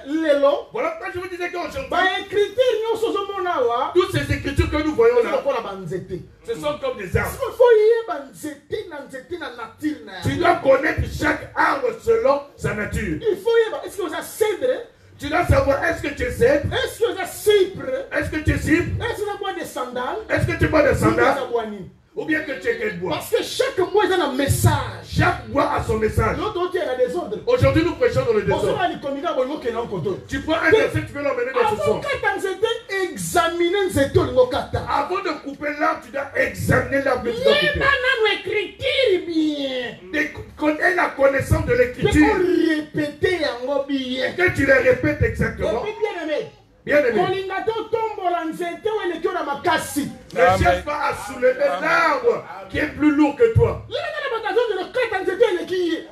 Lelo, Voilà pourquoi je vous disais qu'aujourd'hui, ba écriture nyonso zomona wa, toutes ces écritures que nous voyons là, lokola banzete. ce sont comme des arbres. Il faut yeba nzete na nature na. Tu dois connaître chaque arbre selon sa nature. Il faut yeba, est-ce que vous avez cèdre? Tu dois savoir est-ce que tu es cèdre, Est-ce que vous avez cypre? est-ce que tu es cible, Est-ce que vous avez des sandales? est-ce que tu bois des sandales, Sandales. ou bien que tu es quel bois. Parce que chaque bois est un message. Chaque bois a son message. L'autre côté, il y a des ordres. Aujourd'hui, nous prêchons dans le On se désordre. va aller communiquer avec nous qui est en côté. Tu prends un verset, tu peux l'emmener dans ce Avant sens. que tu examiner nzeto lingo kata. Avant de couper l'arbre, tu dois examiner l'arbre que tu dois couper. Écriture bien. Connais la connaissance de Il faut l'écriture. répéter yango bien. Que tu les répètes Et exactement. puis bien aimé. Bien aimé. Kolinga to tombola nzete ou elekio na makasi. Ne cherche pas à soulever l'arbre qui est plus lourd que toi. Il y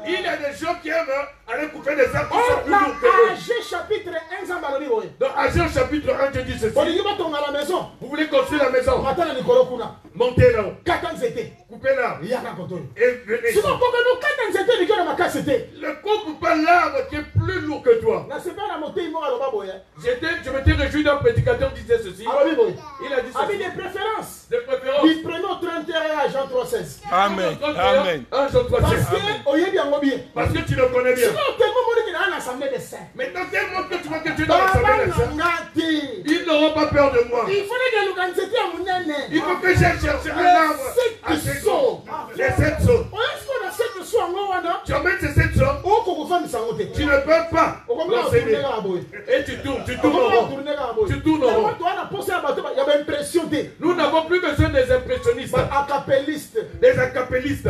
Il y a des gens qui aiment aller couper des arbres qui sont Oh, plus dans lourds que eux. AG chapitre 1, Zambalobi, oui. Dans Agents chapitre 1, Dieu dit ceci. Olingi batonga la maison. Vous voulez construire la maison? Matana likolo kuna. Montez là-haut. Kata nzete. Coupez l'arbre. Yaka kotoyo. Et venez. Sinon, pour que nous kata nzete likio na makasi te. Ne coupe pas l'arbre qui est plus lourd que toi. Na sepa na motei mo aloba boya. Je m'étais réjoui d'un prédicateur qui disait ceci. Alobi boya. Il a dit Avec ceci. des préférences. De préférence. Du premier au 31 à Jean 3,16. Amen. Amen. Un jour, toi, Parce tiens. que, oyebi yango bien. Parce que tu le connais bien. Sinon, tellement moni qu'il y a une assemblée de saints. Maintenant, tellement que tu vois que tu es dans l'assemblée des saints, Ngati. ils n'auront pas peur de moi. Il fallait que nous nzete ya munene. Il faut que j'aille chercher un arbre à ses sauts. Les 7 sauts. Est-ce qu'on a cette so yango wana? Tu emmènes ces 7 sauts, Oko kofandisa yango te. tu ne peux pas l'enseigner. Et tu tournes en rond. Tu tournes en rond. Nous n'avons plus besoin des impressionnistes, des acapellistes.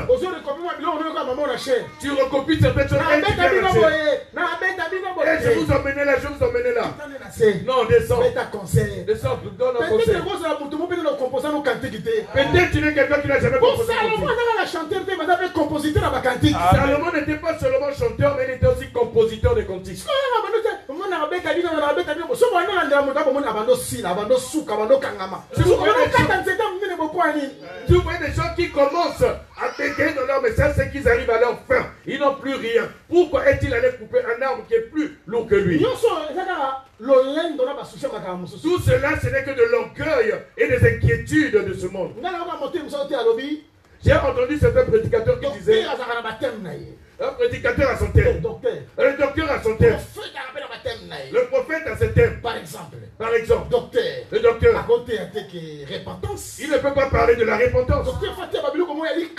Tu recopies certaines choses et tu viens la chair. Et je vous emmène là, je vous emmène là. Non, descends. Descends, donne un conseil. Peut-être tu es quelqu'un qui n'a jamais composé de cantique. Salomon n'était pas seulement chanteur, mais il était aussi compositeur de cantiques. Si vous voyez des gens qui commencent à péter dans leur message, c'est qu'ils arrivent à leur fin. Ils n'ont plus rien. Pourquoi est-il allé couper un arbre qui est plus lourd que lui? Tout cela, ce n'est que de l'orgueil et des inquiétudes de ce monde. J'ai entendu certains prédicateurs qui disaient, un prédicateur a son thème, un docteur a son thème, le prophète a ses thèmes. Par exemple, Le docteur, repentance. il ne peut pas parler de la repentance. Docteur Fatia Babilou, comment il dit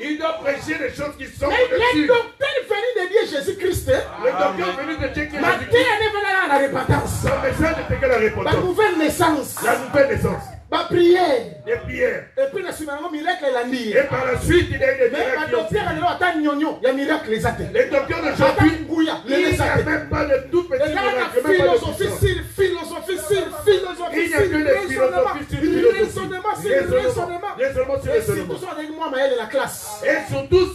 Il doit prêcher des choses qui sont mais au-dessus. le docteur venu de Dieu Jésus-Christ, Le docteur venu de Dieu qui est Matthieu Jésus-Christ. est venu à la repentance. Son message n'était que la La repentance. nouvelle naissance. La nouvelle naissance. La prière. Des prières. Et puis, le miracle est la nuit. Et par la suite, il y a eu des Mais miracles. le qui ont docteur suivi. il y a miracle les athées. Les docteurs d'aujourd'hui, il n'y a Et même pas de tout petit là, la miracle, même pas de philosophie, puissance. philosophie, Il n'y a que les philosophies sur philosophie. Raisonnement sur Et raisonnement. surtout, avec moi, Maël de la classe. Et surtout,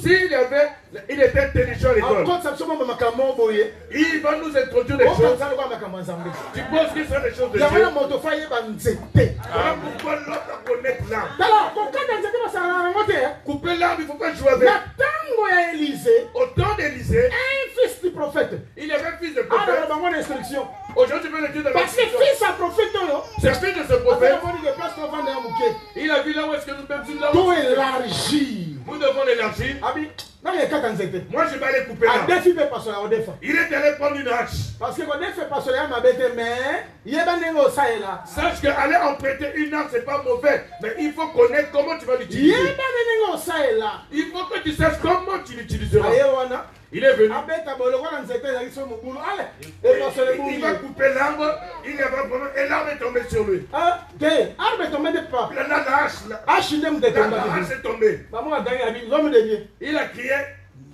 il était intelligent à l'école. Encore, ça me semble makambo boye. Il va nous introduire des Oh, choses. ça, le makambo nzambe. Tu penses que ce sont des choses de Il y a Dieu. un moto faille banzete. Voilà pourquoi l'autre doit connaître l'arbre. Alors, quand nzete basala na ngote, Couper l'arbre, il ne faut pas jouer avec. na tango ya Élysée, Au temps d'Élysée, un fils du prophète. il y avait un fils de Ah, prophète. dans la bonne instruction. Aujourd'hui, tu veux le dire dans la Parce que fils à prophète, C'est fils de ce prophète. il Il a vu là où est-ce que nous sommes sur là. tout élargi. Nous devons l'élargir. Abi, non, il y a 4 ans. Moi, je vais aller couper A l'arbre. défi peut passer à Odefa. Il est allé prendre une hache. Parce que quand défi passer à ma bête, mais il y a un négo ça et là. Sache qu'aller emprunter une arme, c'est pas mauvais. Mais il faut connaître comment tu vas Il y a l'utiliser. un négo ça et là. Il faut que tu saches comment tu l'utiliseras. Aïe, wana. Il est venu. Abeta bolo wana nzete na iso mukulu. Allez. Et passer le Il va bout. couper l'arbre. Il y avait un problème et l'arme est tombée sur lui. Ah, gay, arme est tombée de pas. La hache, la Hache n'aime de tomber. hache est tombée. Maman a gagné la vie, l'homme de Dieu. Il a crié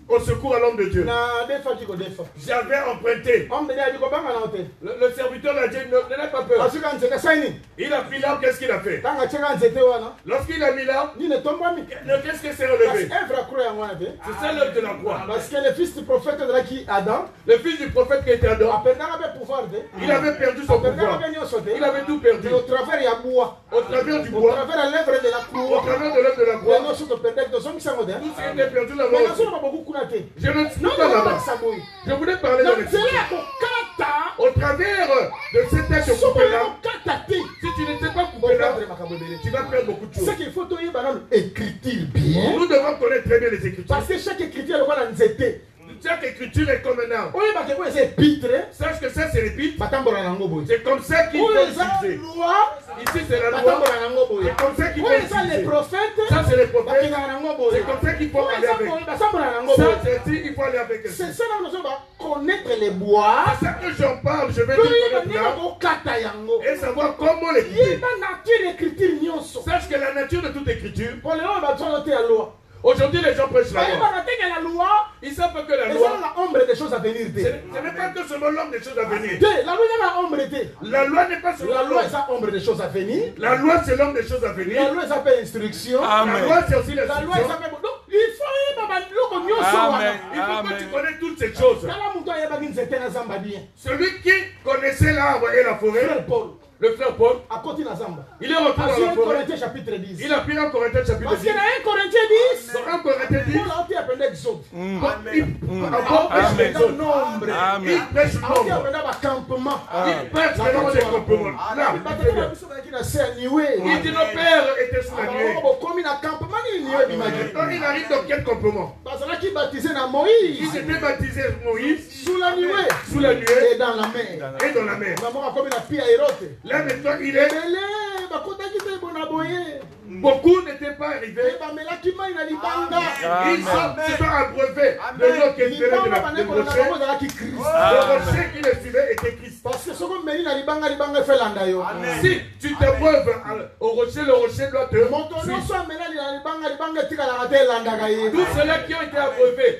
au secours à l'homme de Dieu. Na des fois tu connais pas. J'avais emprunté. Homme de Dieu a dit comment on a noté. Le serviteur l'a dit, n'aie pas peur. Parce que quand c'est ça, Il a pris l'arme, qu'est-ce qu'il a fait? quand tu as c'était là, Lorsqu'il a mis l'arme, ni ne tombe pas mi. qu'est-ce qu'il s'est Parce relevé? qu'un vrai croyant moi avait. C'est ça l'œuvre de la croix. Parce que le fils du prophète de là qui Adam, Le fils du prophète qui était Adam, après n'a pas pouvoir de. il avait perdu son Après n'a pouvoir. pas nion sauté. Il avait tout perdu. Mais au travers il y a bois. Au travers du Au bois, travers de l'œuvre de la au croix. travers de l'œuvre de la Les croix, notions de perdre de hommes qui sont modernes. tout ce qui était perdu Mais là-bas. nous sommes pas beaucoup coulatés. Je ne suis Non, pas non, là-bas. non, ça mouille. Je voulais parler de Donc c'est l'excuse. là qu'on kata. Au travers de cette tête Souvent coupée là, on kata ti. si tu n'étais pas Pour coupé là, perdre ma cabobélé. tu vas perdre beaucoup de Ce choses. qu'il faut tout y avoir écriture bien. Nous devons connaître très bien les Écritures. Parce que chaque écriture elle va dans zété. Chaque écriture est comme un arbre. Oye ba ke ko c'est épître. Sache que ça c'est l'épître. Batambola nango boy. C'est comme ça qu'il faut Oye ça utiliser. loi. Ici c'est la loi. Batambola nango boy. C'est comme ça qu'il faut Oye ça les utiliser. prophètes. Ça c'est les prophètes. Bakinga nango boy. C'est comme ça qu'il faut aller avec. Oye batambola nango Ça boy. c'est dit, il faut aller avec. C'est ça là nous va connaître les bois. C'est ça que j'en parle. Je vais Puis te ba connaître nina là ko kata yango. et savoir comment l'écrire. Yeba nature écriture nyonso. Sache que la nature de toute écriture. Pour les hommes ba tsonote ya loi. Aujourd'hui les gens prêchent la Oye loi. ba natenga la loi. Ils savent pas que la Et loi. ça la ombre des choses à venir. Ce n'est pas que seulement l'homme des choses à venir. La loi est la ombre de. La loi n'est pas seulement La loi l'homme. est la ombre des choses à venir. La loi c'est l'homme des choses à La venir. loi s'appelle instruction. La loi c'est aussi La loi l'instruction. s'appelle. Donc il faut y avoir l'eau nyonso wana. Il faut que tu connaisses toutes ces choses. Kala muto ayeba ki nzete na zamba bien. Celui qui connaissait l'arbre et la forêt, Frère Paul, le frère Paul, à côté na zamba. il est rentré dans Parce que la 1 forêt. Corinthiens chapitre 10. Il a pris un Corinthiens chapitre Parce 10. que dans 1 Corinthiens 10, Dans 1 Corinthiens 10, Paul a été appelé exode. il Paul prêche prêche les dans autres. nombre. Il prêche A été nombre. appelé campement. Il prêche le nombre des campements. Là, Il il dit nos pères étaient sous la nuée. comme na campement ni niwe bimaki. Quand il arrive dans quel campement? Bazalaki baptisé na Il Moïse s'était baptisé Moïse sous la nuée sous la nuée et dans la mer. et dans la mer. Maman a comme la pire Hérote. Là maintenant, il est. Ebele bakotaki te bona boye. Beaucoup n'étaient pas arrivés. Bamelaki mai na libanga. Ils sont abreuvés de l'eau qui espérait de Libanga la baneko na rocher. bango ezalaki Christ. Le rocher qui les suivait était Christ. Parce que soki omeli na libanga libanga efelanda yo. Si tu t'abreuves au rocher, le rocher doit te Moto suivre. nyonso amelali na libanga libanga etikalaka te elandaka ye. Tous ceux-là qui ont été abreuvés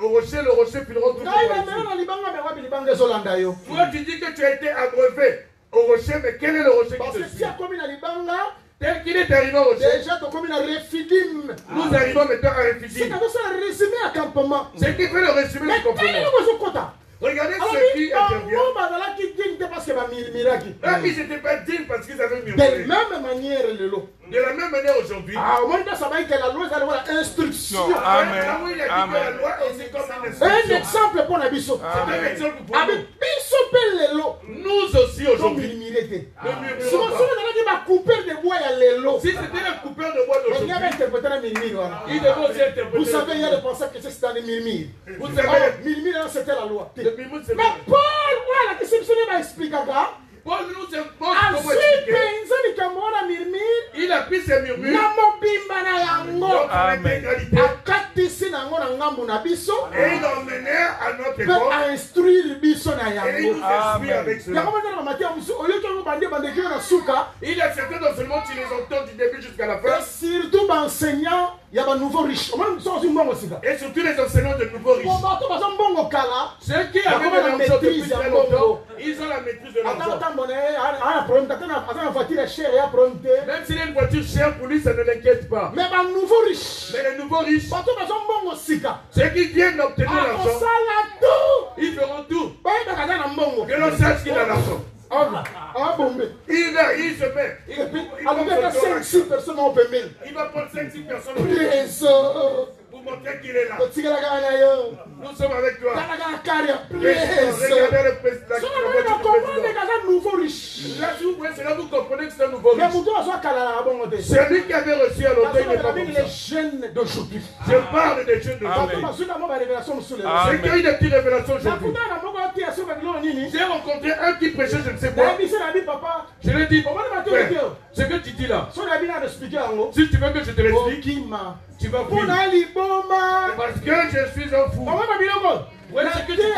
au rocher, le rocher fileront toujours Ngai par namela dessus. na libanga me wapi libanga ezolanda yo. Toi, tu dis que tu as été abreuvé au rocher, mais quel est le rocher Parce qui que te si suit? akomi na libanga Tel qu'il est arrivé au rocher, déjà tokomi na refidim. nous arrivons maintenant à C'est Rephidim. comme ça résumé à campement. Ce qui fait le résumé Mais du complément. tellement ezokota. Regardez Alors ceux qui oui, interviennent. bango bazalaki digne te parce que bamilimiraki. Eux, ils n'étaient pas dignes parce qu'ils avaient De murmuré. même manière lelo. De la même manière aujourd'hui, Ah, omoni nde asabai ke la loi ezali wana instruction. Amen. là où il a dit que la loi est aussi comme une Un instruction. exemple mpo na biso. C'est un exemple pour Avec nous. biso mpe lelo Nous aussi aujourd'hui, tomilimire te. ne murmurons Soki pas. ezalaki bacouper de bois ya lelo. Si c'était le coupeur de bois On y d'aujourd'hui, avait interprété na milimiri wana. il devait aussi Vous interpréter. savez, il y a des penseurs que c'est dans les milimiri. Vous Oh, savez, milimiri là, c'était la loi. le Bible, c'est Mais Paul, voilà, que c'est ce va expliquer kaka. Paul nous montre comment Ensuite, expliquer. penza likambo wana milimiri Il a pris ses murmures na mobimba na dans yango. son intégralité Akatisi nango na ngambu na biso. et il l'a emmené à notre Peut époque instruire biso na et il yango. nous instruit avec cela. Yango mwana na matia musu oyo to bande bandeki na suka. Il a certains d'enseignements, tu les entends du début jusqu'à la fin. Et surtout enseignant, il y a un nouveau riche. On m'a dit mbongo sika. Et surtout les enseignants de nouveaux riches. Bon bato bazo mbongo kala. Ceux qui La avaient de l'argent depuis maîtrise, très ya longtemps, bongo. ils ont la maîtrise de Attends, l'argent. attends, mon a problème. Attends, la voiture est chère, il y a problème. Même s'il a une voiture chère, pour lui, ça ne l'inquiète pas. Mais un nouveau riche. Mais les nouveaux riches, Bato bazo mbongo sika. ceux qui viennent d'obtenir Ah, l'argent, osala tout. ils feront tout. Baye baka na mbongo. Que l'on sache qu'il a l'argent. Ah, bombe. Il se met. Et puis, alors, il y a 5-6 personnes au Bémel. Il va prendre 5-6 personnes Preso. pour montrer qu'il est là. Tigala gana yo. Nous sommes avec toi. Gana gana karia. Regardez Preso. le président. So na comprendre que c'est nouveau riche. Là, c'est là que vous comprenez que c'est un nouveau Mais riche. muto azo kala na bongo te. Celui qui avait reçu à l'automne, il n'est pas comme Les ça. jeunes d'aujourd'hui. Je parle des jeunes de Bato aujourd'hui. bazuka mo ba révélation sur les Ceux qui ont eu des petites révélations aujourd'hui. Nakuta na bongo ti aso ba lo nini. J'ai rencontré un qui prêchait, je ne sais quoi. Na bise na bi papa. Je lui ai dit, Comment va te frère, dire? ce que tu dis là, So na bi na expliquer yango. si tu veux que je te l'explique, Okima. tu vas fuir. Pona liboma. Parce que je suis un fou. Comment va biloko? Voilà ce que tu fais là.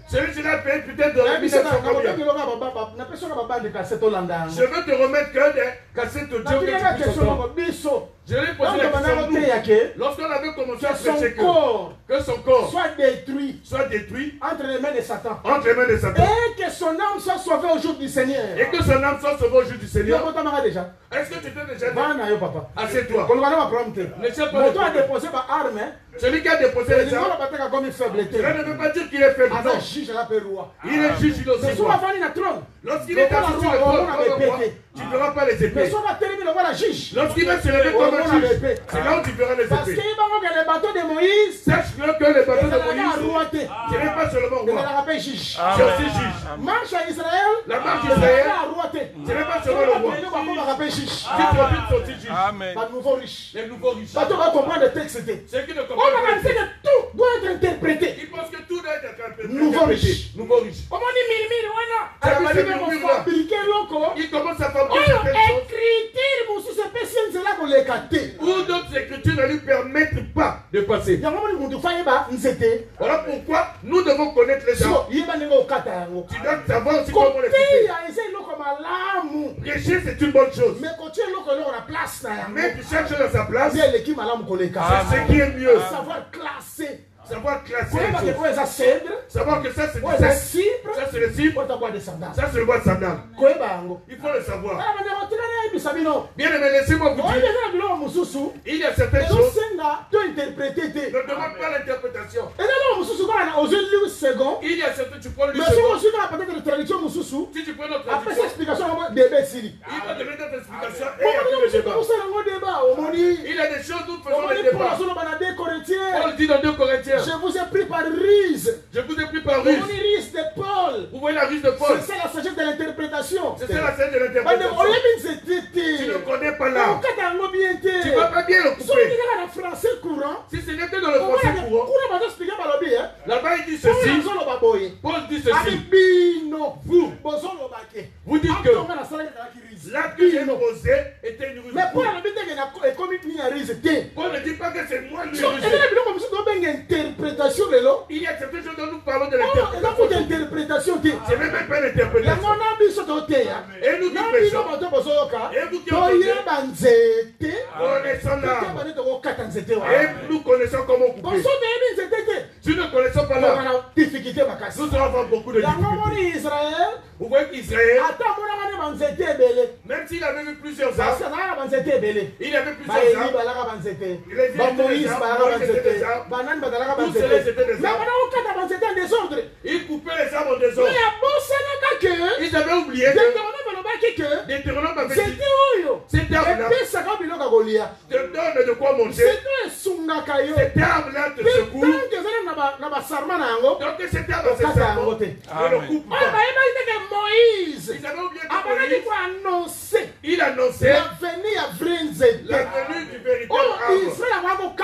Celui-là paye peut-être de 1900 combien. Je veux te remettre que des cassettes audio que tu puisses entendre. Je lui ai posé la question. Lorsqu'on avait commencé à prêcher que son corps soit détruit entre les mains de Satan. Et que son âme soit sauvée au jour du Seigneur. Et que son âme soit sauvée au jour du Seigneur. Est-ce que tu t'es déjà dit? Assieds-toi. Celui qui a déposé les armes, cela ne veut pas dire qu'il est faible. Non. Il est juge, il aussi roi. Lorsqu'il est assis sur le trône, tu ne verras pas les épées. Lorsqu'il va se lever comme un juge, c'est là où tu verras les épées. Sache que les bateaux de Moïse, ce n'est pas seulement roi, c'est aussi juge. La marche d'Israël, ce n'est pas seulement le roi. Si tu profites, c'est aussi juge. Les nouveaux riches. Ceux qui ne comprennent pas. Tout doit être interprété. Ils pensent que tout doit être interprété. Nouveau riche. Nouveau riche. Il commence à fabriquer certaines choses. Ou d'autres écritures ne lui permettent pas de passer. Voilà pourquoi nous devons connaître les gens. Tu dois savoir aussi comment les couper. Prêcher, c'est une bonne chose. Mais tu cherches dans sa place, c'est ce qui est mieux. Savoir classer les choses. Savoir que ça c'est du sexe, ça c'est le cible, ça c'est le bois de sandal. Il faut le savoir. Bien aimé, laissez-moi vous dire, il y a certaines choses, ne demande pas l'interprétation. Il y a certaines, tu prends le second. Si tu prends notre traduction, il va donner notre explication et il y a des choses où nous faisons des débats. Paul dit dans 2 Corinthiens, je vous ai pris par ruse. Je vous ai pris par ruse. De Paul. Vous voyez la ruse de Paul. C'est ça la sagesse de l'interprétation. C'est ça la sagesse de l'interprétation. Tu ne connais pas là. Tu ne vas pas bien le couper. Si ce n'est que dans le français courant. Là-bas il dit ceci. Paul dit ceci. Vous dites que l'acte que j'ai posé était une ruse. Mais Paul ne dit pas que c'est moi qui rusé. Il y a certaines choses dont nous parlons de l'interprétation. C'est même pas l'interprétation. Et nous qui prêchons. Et vous qui entendez. Connaissons l'arbre. Et nous connaissons comment couper. Si nous ne connaissons pas l'arbre, nous allons avoir beaucoup de difficultés. Vous voyez qu'Israël, même s'il avait vu plusieurs arbres, il avait plusieurs arbres. Il coupait les arbres en désordre. Ils avaient oublié que Deutéronome avait dit cet arbre-là te donne de quoi manger. Cet arbre-là te secoue. Donc cet arbre, c'est ça. Ne le coupe pas. Moïse, ils avaient oublié que il annonçait la venue du véritable arbre.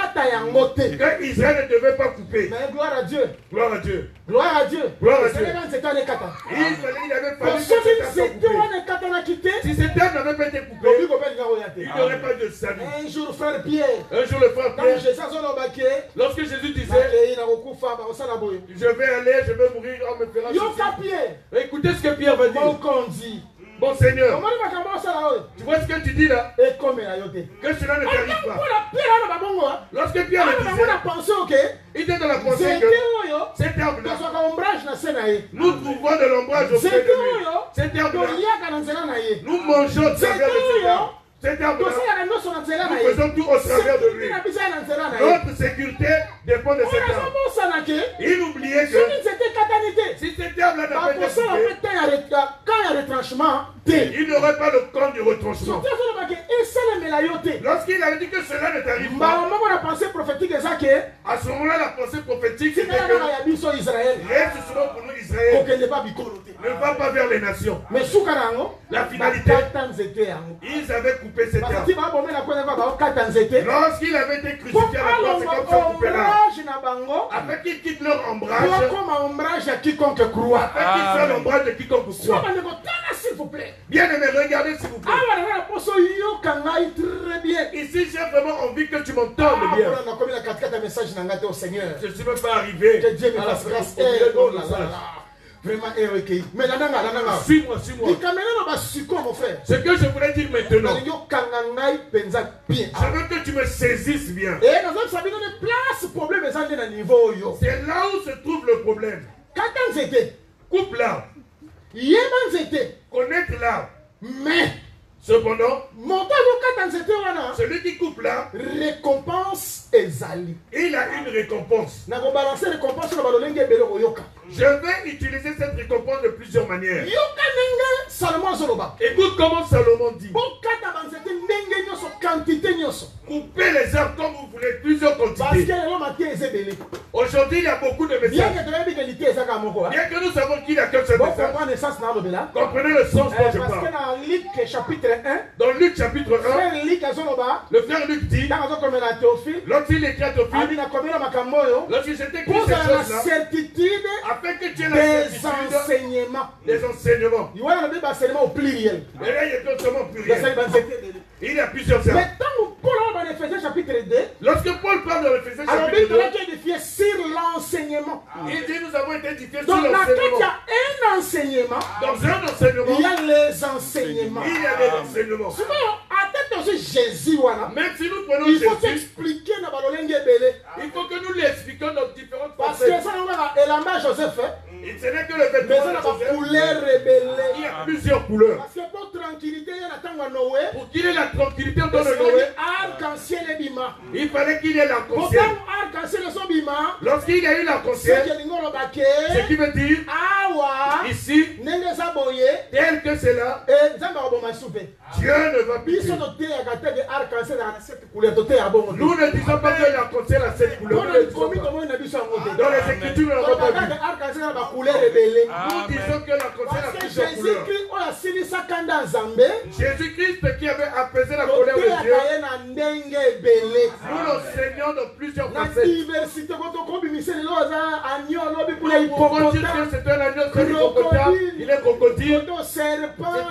Que Israël ne devait pas couper. Mais gloire à Dieu. Gloire à Dieu. Gloire à Dieu. Gloire à Dieu. Il avait fallu si cet arbre n'avait pas été coupé, il n'y aurait pas de salut. Un jour, frère Pierre. Un jour, le frère Pierre. Lorsque Jésus disait, je vais aller, je vais mourir, on me fera ceci. Écoutez ce que Pierre va dire. Bon Seigneur, tu vois ce que tu dis là? Que cela ne t'arrive pas. Lorsque Pierre le disait, il était dans la pensée que cet arbre-là, nous trouvons de l'ombrage auprès de lui. Cet arbre-là, nous mangeons de travers de cet arbre. Cet arbre-là, nous faisons tout au travers de lui. Notre sécurité dépend de cet arbre. Il oubliait que si cet arbre-là n'avait pas été il n'aurait pas le camp du retranchement. Lorsqu'il avait dit que cela ne t'arrive pas, à ce moment-là, la pensée prophétique c'était que reste souvent pour nous Israël ne va pas vers les nations. Mais la finalité, ils avaient coupé cet arbre. Lorsqu'il avait été crucifié à la croix, c'est comme ça qu'on coupait l'arbre. Afin qu'ils quittent leur ombrage, afin qu'ils soient l'ombrage de quiconque croit. vous plaît. Bien-aimé, regardez s'il vous plaît. Très bien. Ici, j'ai vraiment envie que tu m'entendes bien. On a commis la 4 message au Seigneur. Je ne suis même pas arrivé. Que Dieu me à la fasse grâce. première message. Vraiment, mais Suis-moi, suis-moi. mon frère. Ce que je voulais dire maintenant, je veux que tu me saisisses bien. C'est là où se trouve le problème. Coupe l'arbre. Connaître l'arbre. Mais cependant, celui qui coupe l'arbre, récompense ezali. Il a une récompense. Je vais utiliser cette récompense de plusieurs manières. Écoute comment Salomon dit. Coupez les arbres comme vous voulez, plusieurs quantités. Aujourd'hui, il y a beaucoup de messages. Bien que nous savons qu'il n'y a qu'un seul message. Comprenez le sens dont je parle. Dans Luc chapitre 1, le frère Luc dit, lorsqu'il écrit à Théophile, lorsqu'il s'est écrit ces choses-là, afin que tu aies la certitude des enseignements. Et là, il est totalement pluriel. Il y a plusieurs sermons. Lorsque Paul parle de l'Éphésiens chapitre 2, il dit nous avons été édifiés sur l'enseignement. Dans un enseignement, il y a les enseignements. Il y a des enseignements. Même si nous prenons il faut Jésus, expliquer il faut que nous lui expliquions nos différentes parce que facettes. ça, la main Joseph, Ce n'est que le vêtement de Joseph. Il y a plusieurs couleurs. Parce que pour tranquillité, il y a Noé. Pour qu'il ait la tranquillité dans le Noé, arc-en-ciel et bima. il fallait qu'il y ait l'arc-en-ciel. Arc-en-ciel et son bima. Lorsqu'il y a eu l'arc-en-ciel, ce qui veut dire ici, tel que c'est là, Dieu ne va plus. Nous ne disons pas que l'arc-en-ciel a cette couleur. Dans les Écritures, nous n'avons pas vu. Nous disons que l'arc-en-ciel a plusieurs couleurs. Jésus-Christ qui avait apaisé la colère de Dieu, nous l'enseignons dans plusieurs facettes. Nous pouvons dire que c'est un agneau, c'est il est crocodile, c'est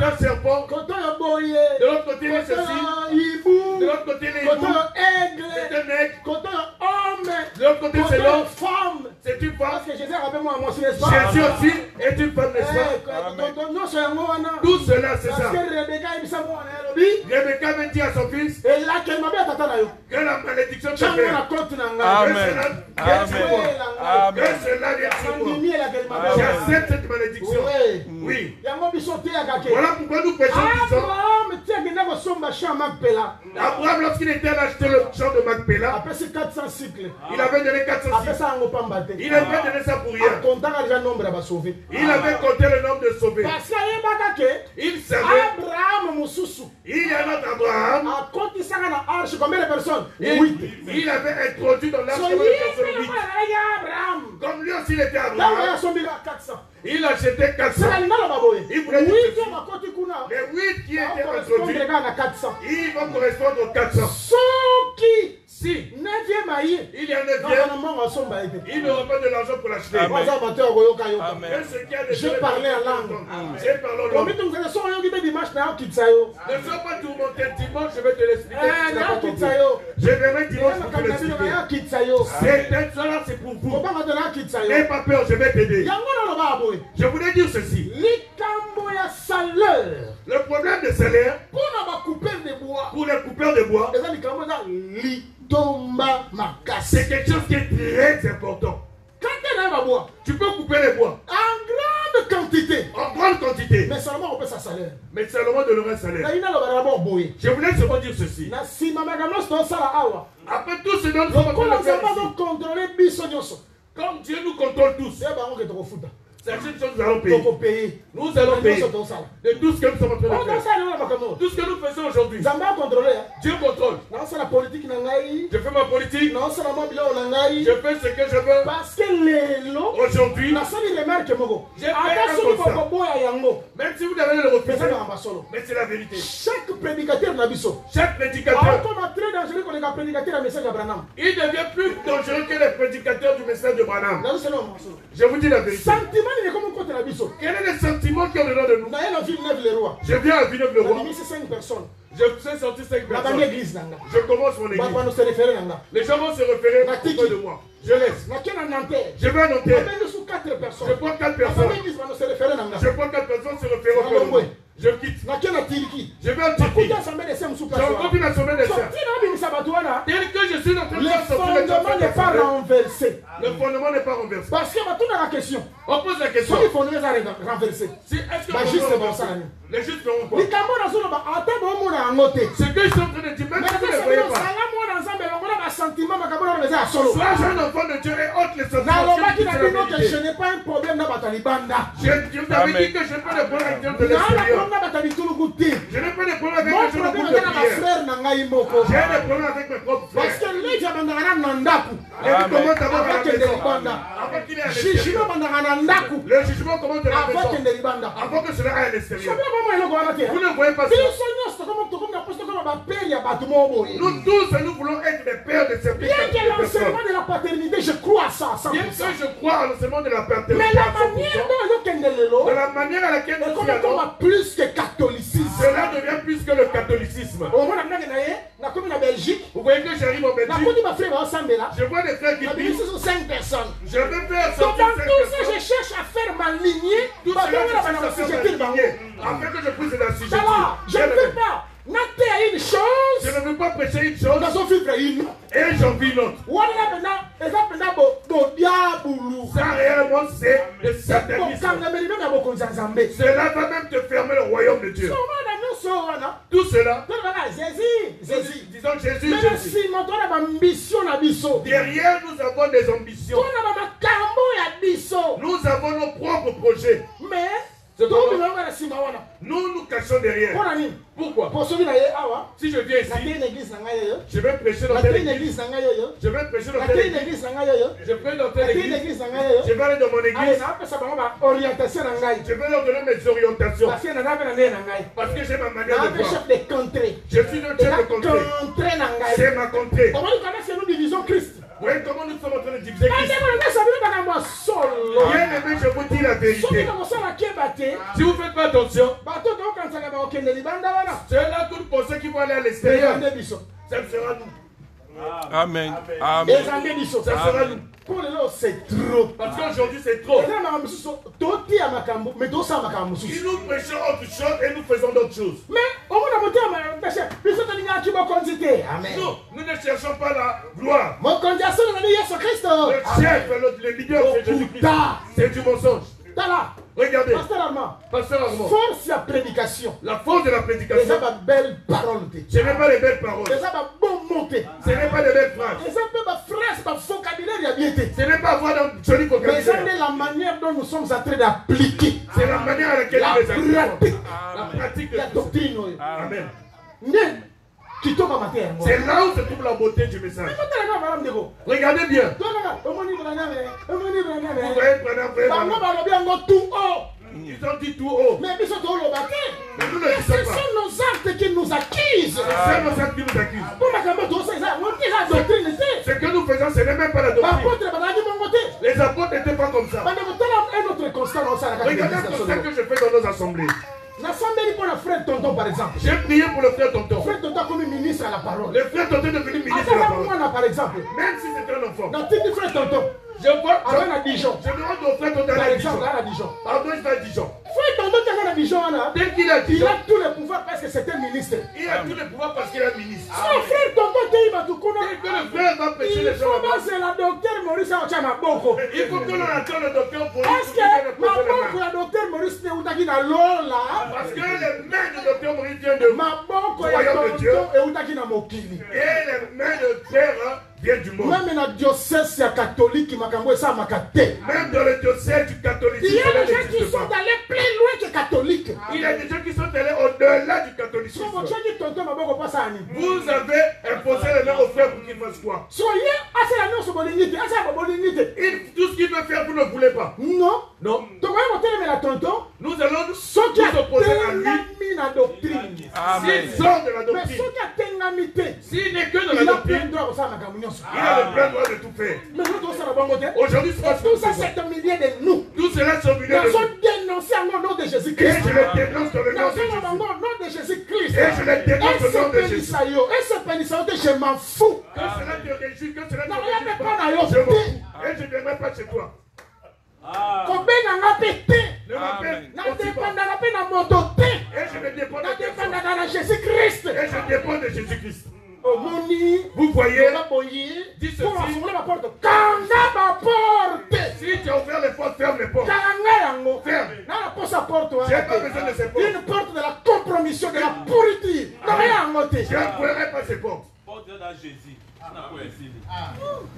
un serpent. De l'autre côté, il est ceci. De l'autre côté, il est hibou. C'est un aigle. De l'autre côté, c'est l'homme. C'est une femme. Jésus aussi est une femme, n'est-ce pas? Tout cela, c'est ça. Rebecca veut dire à son fils que la malédiction te perd. Amen. Que cela vienne sur moi. J'accepte cette malédiction. Oui. Voilà pourquoi nous prêchons disons Abraham, lorsqu'il était allé acheter le champ de Macpéla, il avait donné 400 cycles. Il avait donné ça pour rien. Il avait compté le nombre de sauvés. Il savait. Il y a un autre Abraham. Combien de personnes? Il avait introduit dans l'arche de personnes 8. Comme lui aussi il était Abraham. Il achetait 400. Il voulait dire les 8 qui étaient introduits, ils vont correspondre aux 400. Si il y a 9e, il n'aura pas de l'argent pour l'acheter. Je parlais en langue. J'ai parlé en langue. Ne sois pas tourmenté dimanche, je vais te l'expliquer. Je verrai dimanche pour te l'expliquer. Cela c'est pour vous. N'aie pas peur, je vais t'aider. Je voulais dire ceci. Le problème de salaire pour les coupeurs de bois, c'est quelque chose qui est très important. Tu peux couper les bois en grande quantité. Mais seulement on peut sa salaire. Mais seulement de leur salaire. Je voulais seulement dire ceci. Après tout ce dont nous sommes en train de faire ici, comme Dieu nous contrôle tous, c'est une chose que nous allons payer. Nous allons payer de tout ce que nous sommes en train de faire. Tout ce que nous faisons aujourd'hui. Dieu contrôle. Je fais ma politique. Je fais ce que je veux. Parce que aujourd'hui, j'ai fait un constat. Même si vous avez le refuser, mais c'est la vérité. Chaque prédicateur, il devient plus dangereux que les prédicateurs du message de Branham. Je vous dis la vérité. Quel est le sentiment qui est au-dedans de nous? Je viens à Villeneuve-le-Roi. Je suis sorti 5 personnes. Je commence mon église. Les gens vont se référer auprès de moi. Je laisse. Je vais à Nanterre. Je prends 4 personnes. Je prends 4 personnes se référer auprès de moi. Je quitte. Je vais en Turquie. J'ai encore une assemblée des sœurs. Tel que je suis en train de le fondement n'est pas renversé. Le fondement n'est pas renversé. Parce que tout dans la question. On pose la question. Si le fondement est renversé. Est-ce que juste bon ça. Les justes feront quoi? Ce que je suis en train de dire, même si vous ne voyez pas. Sois un enfant de Dieu et ôte les sentiments. Je n'ai pas un problème dans la Talibanda. Je vous avais dit que je n'ai pas de problème avec Dieu de l'extérieur. Je n'ai pas de problème avec les gens de groupe de prière. J'ai des problèmes avec mes propres frères. Parce que les gens Et comment d'abord à la maison? Avant qu'il ait à l'extérieur. Le jugement commence de la maison. Avant que cela aille à l'extérieur. Vous ne voyez pas ça. Nous tous, nous voulons être des pères de ces bien que l'enseignement de la paternité, je crois à ça. Bien que je crois à l'enseignement de la paternité. Mais la manière dont de la manière à laquelle nous sommes plus que catholicisme. Cela devient plus que le catholicisme. Vous voyez que j'arrive en Belgique. Je vois des frères qui prient. Je vais faire sortir 5 personnes. Je cherche à faire ma lignée. Tout cela, je cherche à faire ma lignée. Afin que je puisse la sujet. Je ne veux pas. Une chose, je ne veux pas prêcher une chose et j'en vis l'autre. Ça réellement c'est le satanisme. Cela va même te fermer le royaume de Dieu. Tout cela, disons Jésus, derrière nous avons des ambitions. Nous avons nos propres projets. Mais nous cachons derrière. Pourquoi? Si je viens ici, je vais prêcher dans telle église. Je vais prêcher dans telle église. Je vais dans telle église. Je vais aller dans mon église. Je vais leur donner mes orientations. Parce que j'ai ma manière de voir. Je suis le chef de contrée. C'est ma contrée. Vous voyez comment nous sommes en train de diviser Christ. Bien aimé, je vous dis la vérité. Si vous ne faites pas attention, c'est là que vous pensez qu'ils vont aller à l'extérieur. Ça sera nous. Amen. Amen. Ça sera nous. C'est trop. Parce qu'aujourd'hui c'est trop. Si nous prêchons autre chose et nous faisons d'autres choses. Mais nous ne cherchons pas la gloire. Le chef, le leader, c'est Jésus-Christ. C'est du mensonge. Regardez. Pasteur Armand. Force à prédication. La force de la prédication. Ce n'est pas belle parole. Ce n'est pas les belles paroles. Ce n'est pas bon monté. Ce n'est pas les belles phrases. Ce n'est pas phrase, vocabulaire. Ce n'est pas avoir un joli vocabulaire. Mais c'est la manière dont nous sommes en train d'appliquer. C'est la manière à laquelle nous les appliquons. La pratique de la doctrine. Amen. C'est là où se trouve la beauté du message. Regardez bien. Ils ont dit tout haut. Mais nous ne disons pas. Ce sont nos actes qui nous accusent. C'est nos actes qui nous accusent. Ce que nous faisons, ce n'est même pas la doctrine. Les apôtres n'étaient pas comme ça. Regardez le constat que je fais dans nos assemblées. L'assemblée pour le frère Tonton, par exemple. J'ai prié pour le frère Tonton. Le frère Tonton comme ministre à la parole. Le frère Tonton est devenu ministre à la parole. Moi, par exemple. Même si c'est un enfant. Dans le frère Tonton. Je vois. À Dijon. Je demande au frère Tonton à Dijon. Pardon, je vais à Dijon. Frère Tonton qui est à Dijon, tel qu'il a Dijon. Il a tous les pouvoirs parce que c'est un ministre. Il a tous les pouvoirs parce qu'il est ministre. Si le frère Tonton qui va tout connaître. Que le frère va prêcher les gens. Il faut que la docteur Maurice Maboko. Il faut que l'on attende le docteur pour est-ce que Maboko, la docteur Maurice Neutaki na Lola. Parce que les mains du docteur Maurice viennent de Maboko et Eutaki na Mokili. Et les mains de terre viennent du monde. Même dans le diocèse catholique, même dans le diocèse du catholicisme, il y a des gens qui sont allés plus loin que catholiques. Il y a des gens qui sont allés au-delà du catholicisme. Vous avez imposé les mains au frère pour qu'il fasse quoi? Tout ce qu'il veut faire, vous ne voulez pas. Non. Non. Nous allons nous opposer à lui. S'il sort de la doctrine, s'il n'est que dans la doctrine, il a le plein droit de tout faire. Aujourd'hui, tout ça, c'est un millier de nous. Tout cela, c'est un millier de nous. Jésus-Christ. Et je les dénonce dans le nom de Jésus. Nom de Jésus-Christ. Et je les dénonce au nom de Jésus. Et ce pénissaio, je m'en fous. Que cela te réjouit, que cela te Non, réjouit il y a pas. pas Je m'en fous. Et je ne viendrai pas chez toi. Kobenga pété. Ne m'appelle Na aussi pas. dépendana pe na moto te. Et je ne dépends Na de personne. dépendana na Jésus-Christ. Et je dépends de Jésus-Christ. Omoni. Vous voyez, Dis ceci. pour la porte. Kanga ma porte. si tu as ouvert les portes, ferme les portes. Kanga yango. Ferme. Na la porte sa porte. Je n'ai pas besoin de ces portes. Une porte de la compromission, de la pourriture. Non, rien en moté. Je n'ouvrirai pas ces portes. Porte dans Jésus.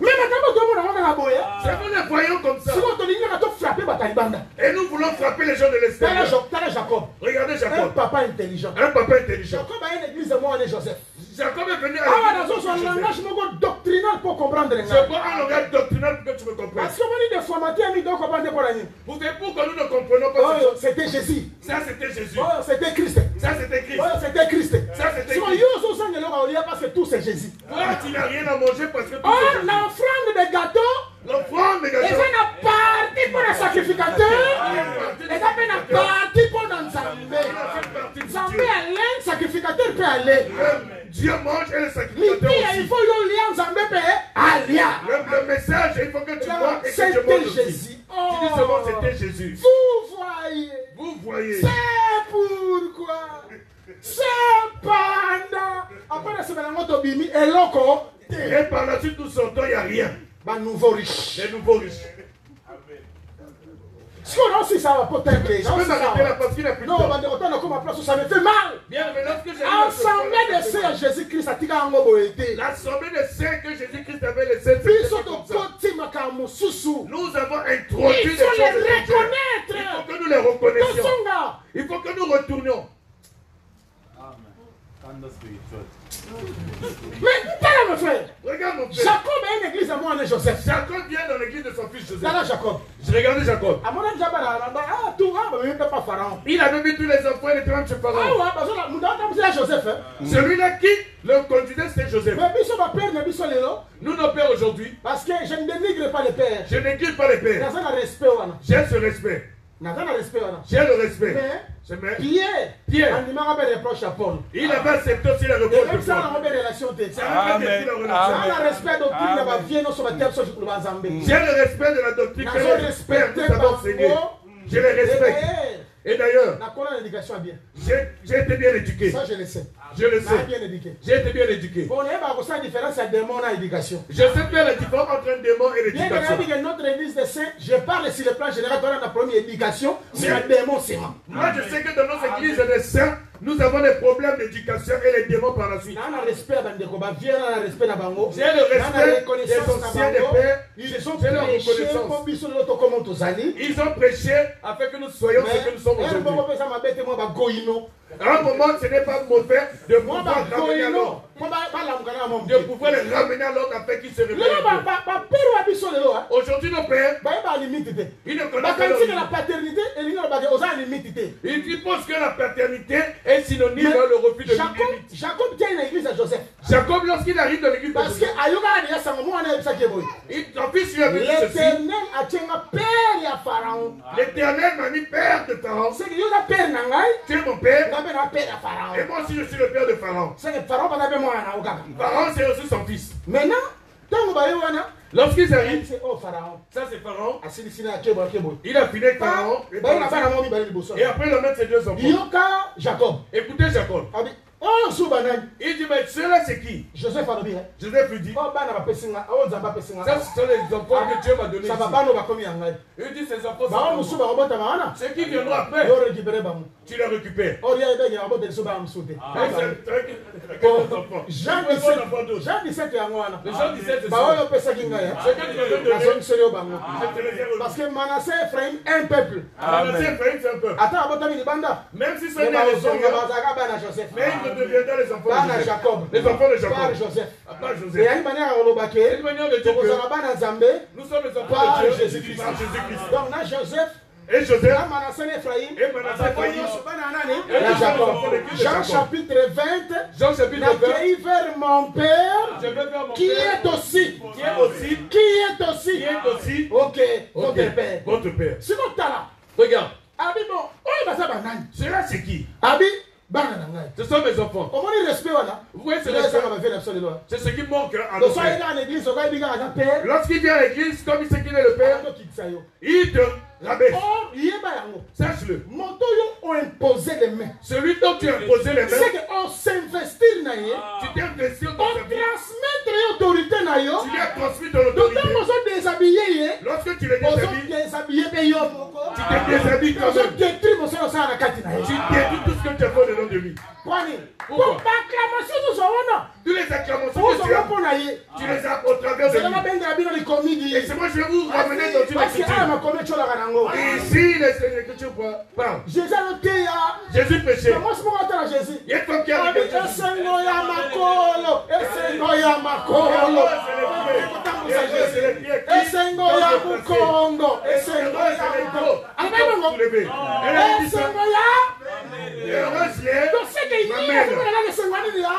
Mais maintenant, tout le monde a la boya. C'est nous les voyons comme ça. Si on te dit que tu frappes, Bataïbanda. Et nous voulons frapper les gens de l'extérieur. T'as Jacob. Regardez Un Jacob. papa intelligent. Un papa intelligent. Jacob a une église de moi, on est Joseph. Jacob est venu à Ah, l'église. dans son langage doctrinal pour comprendre les Je gens. prends un langage doctrinal pour que tu me comprennes. Parce que vous dites des formatés, amis, donc comprendre pour la nuit. Vous savez pourquoi nous ne comprenons pas Oh, ces choses. c'était Jésus. Ça c'était Jésus. Oh, c'était Christ. Ça c'était Christ. Oh, c'était Christ. Ça c'était Sinon, Christ. yo, so, sang, le roi, parce que tout c'est Jésus. Toi tu n'as rien à manger parce que tout Oh, c'est Jésus. l'offrande de gâteau. L'offrande des Et gâteaux. ça n'a parti pour le sacrificateur. Et ça n'a parti pour le Nzambé. Nzambé allait, sacrificateur peut aller. Dieu mange et le sacrificateur L'idée, il aussi. faut y aller, Nzambé peut aller. Le message, il faut que tu vois et que je C'était mange aussi. Jésus. Tu dis seulement c'était Jésus. Vous voyez. Vous voyez. C'est pourquoi. Cependant. Après la semaine, on a bimi et l'oko. Et par la suite, nous sortons, il n'y a rien. Bah, nouveau riche. Les nouveaux riches. Ce qu'on a aussi, ça va pas t'aider. Je peux m'arrêter là parce qu'il n'a plus de Non, temps. bah, de retour, comme place où ça me fait mal. Bien, mais lorsque j'ai Assemblée de sœurs Jésus-Christ, a tika ngo boete. l'assemblée de saints que Jésus-Christ avait laissé, Biso c'était to comme ça. koti makamu susu. Nous avons Il introduit des faut choses les étrangères. Il reconnaître. faut que nous les reconnaissions. Tosonga. Il faut que nous retournions. Mais tel mon frère. Regarde mon frère. Jacob est une église à moi, on est Joseph. Jacob vient dans l'église de son fils Joseph. Là, Jacob. Je regardais Jacob. À mon avis, Jacob, ah, tout, ah, mais même pas Pharaon. Il avait mis tous les enfants, il était même chez Ah, Pharaon. ouais, parce que là, nous avons dit à Joseph, hein. Celui-là qui le conduisait, c'était Joseph. Mais biso va père, mais biso lelo. Nous, nos pères aujourd'hui, Parce que je ne dénigre pas les pères. je n'écris pas les pères. Dans un respect, wana. J'ai ce respect. Dans un respect, wana. J'ai le respect. Mais, Mais Pierre, en numéro de reproche à Paul. il avait accepté aussi la Et reproche même de ça, Paul. on a une relation de ça. Amen. On a le respect de doctrine de ma vie, non, sur ma terre, sur le Bazambé. J'ai le respect de la doctrine que Nous les avons pères respecté nous avons enseigné. par Je les respecte. Et d'ailleurs, La colonne d'éducation bien. j'ai été bien éduqué. Ça, je le sais. Je le Ça, sais. bien éduqué. J'ai été bien éduqué. Bon, il y a une différence entre démon et éducation. Je sais faire la différence entre un démon et Bien que l'éducation. dit que notre église de saints, je parle sur le plan général, dans la première éducation, c'est un démon, c'est moi. Moi, je sais que dans nos églises de saints, nous avons des problèmes d'éducation et les démons par la suite. On a respect à Bandeko, viens on a respect à Bango. J'ai le respect des anciens des pères. Ils ont J'ai leur prêché reconnaissance. pour biso l'autre comme on t'osani. Ils ont prêché afin que nous soyons ce que nous sommes aujourd'hui. À un moment, ce n'est pas mauvais de pouvoir ramener à l'autre. De pouvoir les ramener à l'autre afin qu'ils se réveillent. Aujourd'hui, nos pères, ils ne connaissent pas leur la limite. paternité et limite. Ils pensent que la paternité est synonyme de le refus de l'humilité. Jacob tient une église à Joseph. Jacob, lorsqu'il arrive dans l'église de Parce que Joseph, L'éternel son fils lui a dit ceci. a tient un père et un pharaon. L'éternel m'a mis père de Pharaon. C'est que yo la père nangai, Tu es mon père. na père père à pharaon. Et moi aussi, je suis le père de Pharaon. C'est que pharaon pas moi na okaka. Pharaon, c'est aussi son fils. Maintenant, tango ba yo wana, Lorsqu'ils arrivent, c'est oh pharaon. ça c'est Pharaon. Asili sina kebo kebo. Il a fini avec Pharaon. Ba na bana mo mi ba liboso. Et après, il va mettre ses deux enfants. Yoka Jacob. Écoutez Jacob. Abi oh subanani. Il dit, mais ceux-là, c'est qui? Joseph a dit. Joseph lui dit, Oh bana ba pesinga, oh zamba pesinga. ça, ce sont les enfants que Dieu m'a donnés Ça va ici. pas no ba komi yangai. Il dit, ces enfants, Ba on c'est musu ba robota maana. ceux qui viendront après, Yo récupérer ba mu. tu les récupères. Oh ya ebe ya robota so ba musute. Jean 17 Jean 17 yango wana. Le Jean 17, c'est Ba ça. oyo pesa kinga ya. Ce que tu veux Na donner, zone sérieux bango. je te les ai Parce redonnés. que Manassé Ephraim un peuple. Manassé, Ephraim, c'est un peu. Ata abotami libanda. Même si ce Mais n'est ba les ozonga enfants, bazaka bana Joseph. mais ils deviendront les enfants Bana de Joseph. Jacob. Les enfants de Par Jacob. Joseph. Pas Et Joseph. à une manière à olobake. C'est une manière de dire que Tokozala bana Nzambe. nous sommes les Par enfants de Dieu Jésus-Christ. par Jésus-Christ. Donc na Joseph, Et Joseph, na Manassé Ephraim. et Manassé, Ephraim. Bana nani? Et Na Jacob. Jacob. Jean chapitre 20. Jean chapitre 20. N'accueille vers mon père. Je vais faire mon Qui père, est aussi. qui est aussi, Qui est aussi. qui est aussi, Ok, ok, votre père. votre père. C'est notre talent. Regarde, Abi bon, oyo baza banani. Cela c'est qui? Abi bana na ngai. Ce sont mes enfants. Comment dire respect wana? Vous voyez, c'est ce qui manque en donc nous. ça il est en église, on va dire à père. Lorsqu'il vient à l'église, comme il sait qu'il est le père, il te rabaisse. Or, yeba yango. Sache-le. Moto yo ont imposé les mains. Celui dont tu as imposé les mains, c'est qu'on s'investit na ye. tu t'es investi dans On sa vie. transmettre l'autorité na yo. Tu lui as transmis ton autorité. Donc on déshabillé ye. Lorsque tu les On déshabilles, déshabillé pe yo moko. tu te déshabilles quand On même. détruit mon sang na kati na ye. Tu détruis tout ce que tu as fait au nom de lui. Kwani? Pourquoi? Pour acclamation nous sommes Toutes les acclamations nous que tu as, sommes tu les as au travers de c'est la lui. bende la bino les comédies. Et c'est moi je vais vous ramener dans une parce que écriture. ma commet chola kanango. Ici, les écritures parlent. Jésus a noté ya. Jésus péchait. Moi je me rappelle à Jésus. Il y a comme qui a Abi esengo ya makolo, esengo ya makolo. Esengo ya mukongo, esengo ya mukongo. Amen. Esengo ya. Donc c'est que il y a le esengo ni ya.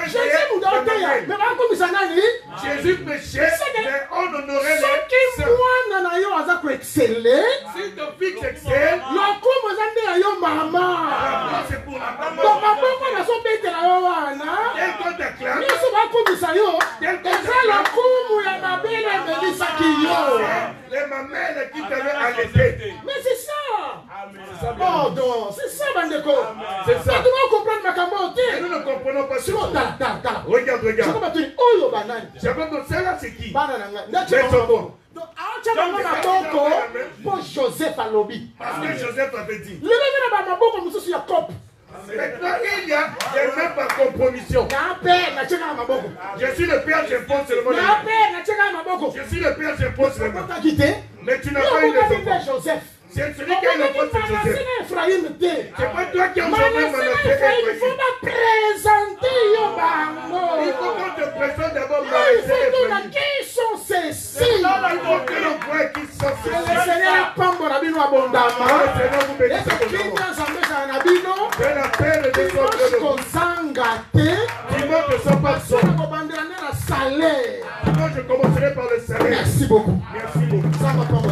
Jésus nous donne ya. Mais pas comme ça nani. Jésus péchait, mais on honorait les soki mwana na yo aza koexcelle. Si ton fils excelle, lokumu eza nde ya yo mama. c'est pour la maman. donc baboko nazobetela yo wana Tel qu'on t'acclame, nyonso bakumisa yo eza lokumu ya mabele emelisaki yo. les mamelles qui t'avaient allaité. mais c'est ça. Oh donc c'est ça bandeko. C'est ça. bato bakomprendre makambo Et te. nous ne comprenons pas ce siko que tala. Regarde, siko regarde. batuni oyo banani. J'avais donc celle-là, c'est qui? bana na ngai Les ndati enfants. donc aotya bango maboko mpo Joseph alobi. Parce que Joseph avait dit. lebenge na bamaboko mosusu ya kope. Maintenant, il y a des mains par compromission. na mpe natiekaka maboko. Je suis le père, j'impose seulement les na mains. mpe natiekaka maboko. Je suis le père, j'impose les mains. okotaki te. Mais tu n'as pas eu les enfants. Joseph. C'est celui qui a eu l'enfant, c'est Joseph. C'est pas toi qui as engendré Manassé et Il faut Ephraïm. me présenter yo bango. Il faut qu'on te présente d'abord Il Manassé faut et qu'on a Ephraim. qui sont ces C'est signes. là il faut que l'on voit qui sont ces Le signes. Seigneur pambola bino Ah, abondama. Seigneur, vous bénissez Ese ton nom. kinga nzambe ezala na bino. Que la paix ne descende Dimanche de vous. kozanga te. Dimanche ne sont pas Basala seuls. kobandela nde na salaire. Dimanche, je commencerai par le salaire. Merci beaucoup. Merci beaucoup. Nzambe apambola